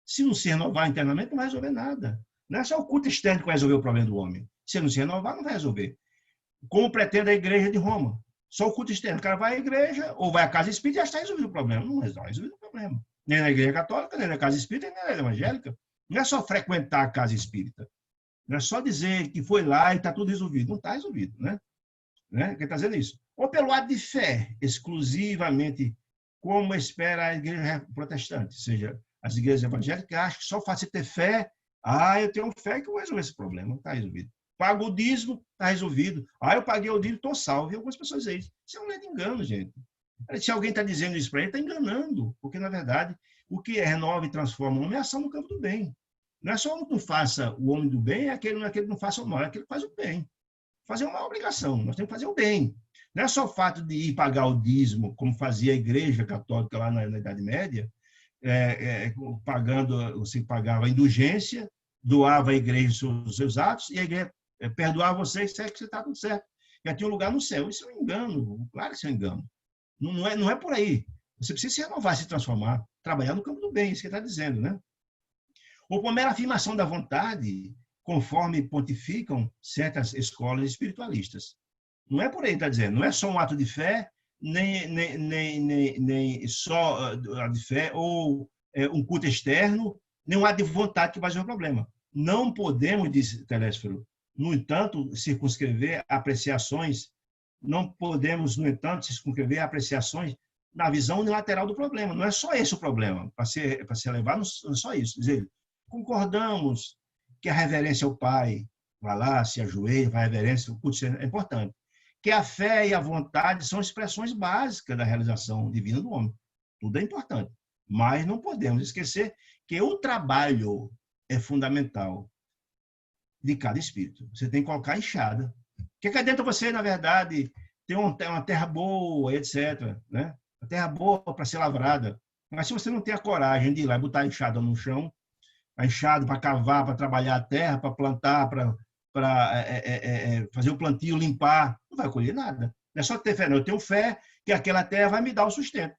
Se não se renovar internamente, não vai resolver nada. Não é só o culto externo que vai resolver o problema do homem. Se não se renovar, não vai resolver. Como pretende a igreja de Roma. Só o culto externo. O cara vai à igreja, ou vai à casa espírita, e já está resolvido o problema. Não está resolvido o problema. Nem na igreja católica, nem na casa espírita, nem na evangélica. Não é só frequentar a casa espírita. Não é só dizer que foi lá e está tudo resolvido. Não está resolvido, né? Quem está dizendo isso? Ou pelo ato de fé, exclusivamente, como espera a igreja protestante. Ou seja, as igrejas evangélicas acham que só faz ter fé. Eu tenho fé que eu vou resolver esse problema. Não está resolvido. Pago o dízimo, está resolvido. Eu paguei o dízimo, estou salvo. E algumas pessoas dizem isso. Isso é um ledo engano, gente. Se alguém está dizendo isso para ele, está enganando. Porque, na verdade, o que renova e transforma o homem é a ação no campo do bem. Não é só o homem que não faça o homem do bem, é aquele que não faça o mal, é aquele que faz o bem. Fazer uma obrigação, nós temos que fazer o bem. Não é só o fato de ir pagar o dízimo, como fazia a igreja católica lá na Idade Média, você pagava a indulgência, doava à igreja os seus atos, e a igreja perdoava você e sabe que você está tudo certo. Já tinha um lugar no céu. Isso é um engano, claro que isso é um engano. Não é por aí. Você precisa se renovar, se transformar, trabalhar no campo do bem, isso que ele está dizendo, né? Ou por mera afirmação da vontade, conforme pontificam certas escolas espiritualistas. Não é por aí, está dizendo. Não é só um ato de fé, nem só ato de fé, ou um culto externo, nem um ato de vontade que vai resolver o problema. Não podemos, diz Telésforo, no entanto, circunscrever apreciações, na visão unilateral do problema. Não é só esse o problema. Para se levar, não é só isso. Quer dizer, concordamos que a reverência ao Pai, vai lá, se ajoelha, vai à reverência, o culto é importante. Que a fé e a vontade são expressões básicas da realização divina do homem. Tudo é importante. Mas não podemos esquecer que o trabalho é fundamental de cada espírito. Você tem que colocar a enxada. Porque aqui dentro você, na verdade, tem uma terra boa, etc. Né? A terra boa para ser lavrada. Mas se você não tem a coragem de ir lá e botar a enxada no chão, a enxada para cavar, para trabalhar a terra, para plantar, para fazer o plantio, limpar, não vai colher nada. Não é só ter fé, não. Eu tenho fé que aquela terra vai me dar o sustento.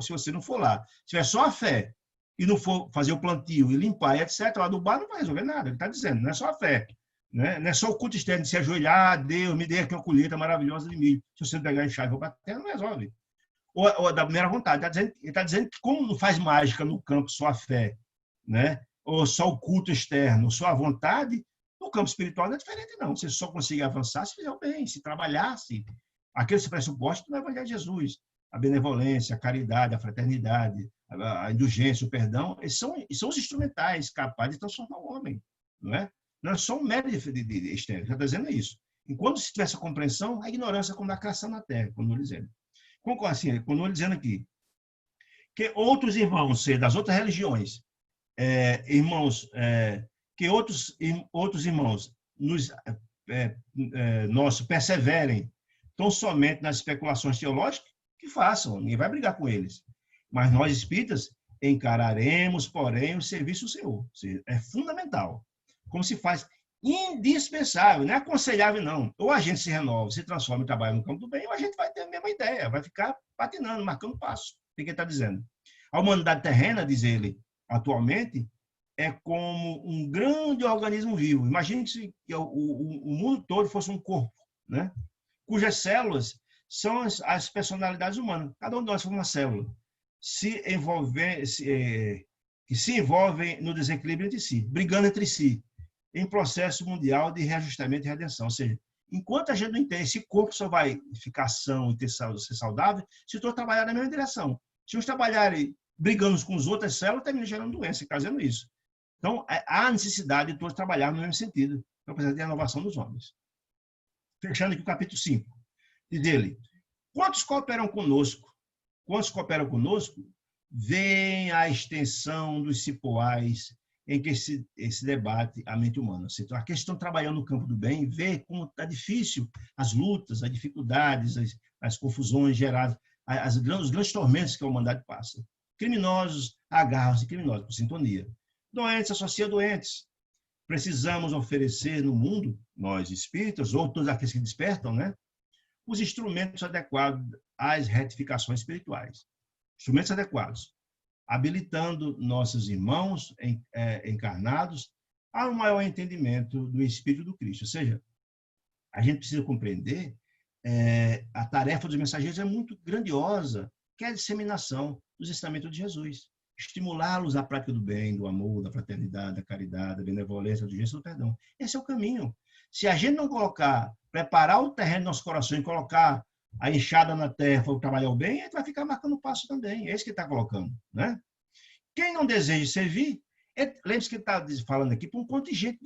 Se você não for lá. Se tiver só a fé e não for fazer o plantio e limpar, etc., adubar, não vai resolver nada. Ele está dizendo, não é só a fé. Né? Não é só o culto externo de se ajoelhar, Deus, me dê aqui uma colheita maravilhosa de milho. Se você não pegar a enxada e for para a terra, não resolve. Ou da primeira vontade. Ele está dizendo que como não faz mágica no campo só a fé, né? Ou só o culto externo, só a vontade, no campo espiritual não é diferente, não. Você só consegue avançar se fizer o bem, se trabalhasse. Aqueles pressupostos do Evangelho de Jesus, a benevolência, a caridade, a fraternidade, a indulgência, o perdão, eles são os instrumentais capazes de transformar o homem. Não é? Não é só um médio de externo, já está dizendo isso. Enquanto se tiver essa compreensão, a ignorância como a criação na terra, continua dizendo. Assim, continua dizendo aqui, que outros irmãos das outras religiões, que outros irmãos nossos perseverem tão somente nas especulações teológicas, que façam, ninguém vai brigar com eles. Mas nós espíritas encararemos, porém, o serviço do Senhor. É fundamental. Como se faz indispensável, não é aconselhável, não. Ou a gente se renova, se transforma e trabalha no campo do bem, ou a gente vai ter a mesma ideia, vai ficar patinando, marcando passo. O que ele está dizendo? A humanidade terrena, diz ele, atualmente, é como um grande organismo vivo. Imagine que o mundo todo fosse um corpo, né? Cujas células são as personalidades humanas. Cada um de nós é uma célula. Que se envolvem no desequilíbrio entre si, brigando entre si, em processo mundial de reajustamento e redenção. Ou seja, enquanto a gente não entende, esse corpo só vai ficar são e ser saudável se todos trabalharem na mesma direção. Se uns trabalharem brigando uns com os outros, as células terminam gerando doença, causando isso. Então, há necessidade de todos trabalhar no mesmo sentido, para precisar de renovação dos homens. Fechando aqui o capítulo 5, diz dele: quantos cooperam conosco? Quantos cooperam conosco? Vem a extensão dos cipoais em que esse debate a mente humana. Então, aqueles que estão trabalhando no campo do bem, vê como está difícil as lutas, as dificuldades, as confusões geradas, os grandes tormentos que a humanidade passa. Criminosos agarram-se criminosos, por sintonia. Doentes associam doentes. Precisamos oferecer no mundo, nós espíritas, ou todos aqueles que despertam, né, os instrumentos adequados às retificações espirituais. Instrumentos adequados, habilitando nossos irmãos encarnados a um maior entendimento do Espírito do Cristo. Ou seja, a gente precisa compreender a tarefa dos mensageiros é muito grandiosa, que é a disseminação dos ensinamentos de Jesus. Estimulá-los à prática do bem, do amor, da fraternidade, da caridade, da benevolência, do gesto do perdão. Esse é o caminho. Se a gente não preparar o terreno do nosso coração e colocar a enxada na terra para trabalhar o bem, a gente vai ficar marcando passo também. É isso que ele está colocando, né? Quem não deseja servir, lembre-se que ele está falando aqui para um contingente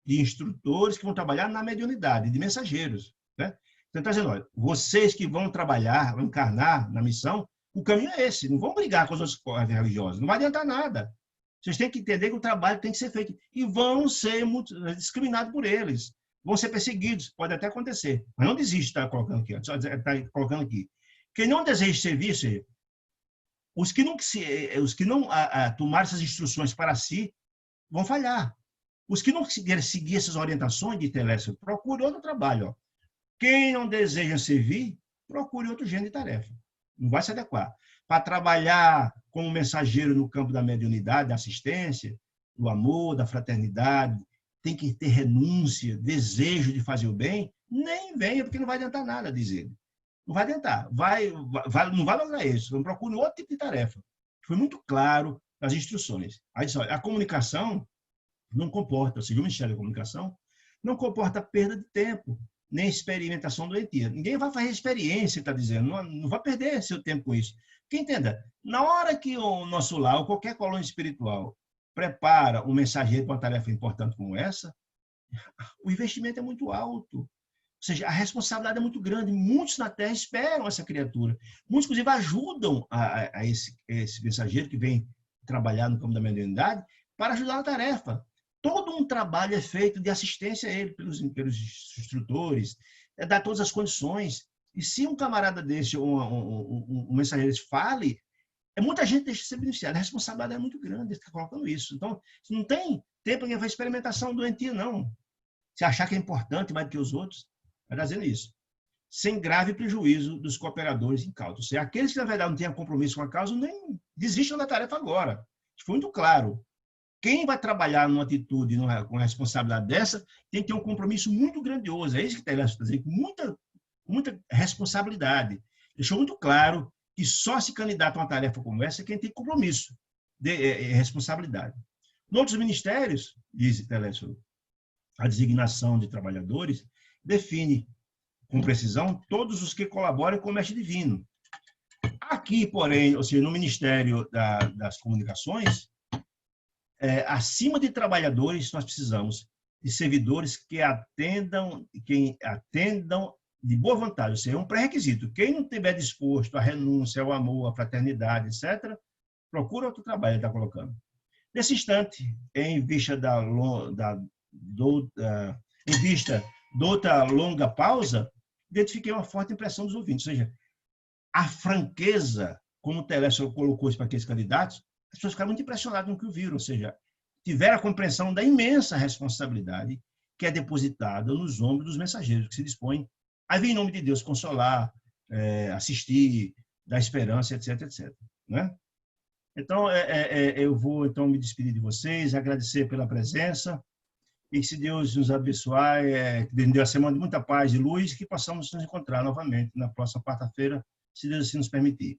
de instrutores que vão trabalhar na mediunidade, de mensageiros, né? Então, está dizendo, olha, vocês que vão trabalhar, vão encarnar na missão, o caminho é esse, não vão brigar com as outras correntes religiosas, não vai adiantar nada. Vocês têm que entender que o trabalho tem que ser feito. E vão ser discriminados por eles. Vão ser perseguidos, pode até acontecer. Mas não desiste, está colocando aqui. Está colocando aqui. Quem não deseja serviço, os que não tomarem essas instruções para si, vão falhar. Os que não conseguirem seguir essas orientações de Telésforo, procure outro trabalho. Ó. Quem não deseja servir, procure outro gênero de tarefa. Não vai se adequar. Para trabalhar como mensageiro no campo da mediunidade, da assistência, do amor, da fraternidade, tem que ter renúncia, desejo de fazer o bem, nem venha, porque não vai adiantar nada, diz ele. Não vai adiantar. Não vai lograr isso. Então, procure outro tipo de tarefa. Foi muito claro nas instruções. Aí diz, olha, a comunicação não comporta, ou seja, o Ministério da Comunicação não comporta perda de tempo, nem experimentação doentia. Ninguém vai fazer experiência, está dizendo, não vai perder seu tempo com isso. Porque entenda, na hora que o nosso lar, ou qualquer colônia espiritual, prepara um mensageiro para uma tarefa importante como essa, o investimento é muito alto. Ou seja, a responsabilidade é muito grande. Muitos na Terra esperam essa criatura. Muitos, inclusive, ajudam a esse mensageiro que vem trabalhar no campo da mediunidade para ajudar na tarefa. Todo um trabalho é feito de assistência a ele, pelos instrutores, dar todas as condições. E se um camarada desse, um mensageiro desse, fale, muita gente deixa de ser beneficiada. A responsabilidade é muito grande, ele está colocando isso. Então, não tem tempo para fazer experimentação doentia, não. Se achar que é importante mais do que os outros, vai dizendo isso. Sem grave prejuízo dos cooperadores em causa. Ou seja, aqueles que, na verdade, não têm compromisso com a causa, nem desistam da tarefa agora. Isso foi muito claro. Quem vai trabalhar numa atitude, com uma responsabilidade dessa, tem que ter um compromisso muito grandioso. É isso que está dizendo, muita responsabilidade. Deixou muito claro que só se candidata a uma tarefa como essa quem tem compromisso de responsabilidade. Em outros ministérios, diz Telésforo, a designação de trabalhadores define com precisão todos os que colaboram com o mestre divino. Aqui, porém, ou seja, no Ministério das Comunicações, acima de trabalhadores, nós precisamos de servidores que atendam de boa vontade. Ou seja, é um pré-requisito. Quem não estiver disposto à renúncia, ao amor, à fraternidade, etc., procura outro trabalho, ele está colocando. Nesse instante, em vista de outra longa pausa, identifiquei uma forte impressão dos ouvintes. Ou seja, a franqueza, como o Telésforo colocou isso para aqueles candidatos, as pessoas ficaram muito impressionadas com o que viram, ou seja, tiveram a compreensão da imensa responsabilidade que é depositada nos ombros dos mensageiros, que se dispõem a vir em nome de Deus consolar, assistir, dar esperança, etc, etc. Né? Então, eu vou então me despedir de vocês, agradecer pela presença, e que se Deus nos abençoar, que Deus nos dê uma semana de muita paz e luz, que possamos nos encontrar novamente na próxima quarta-feira, se Deus assim nos permitir.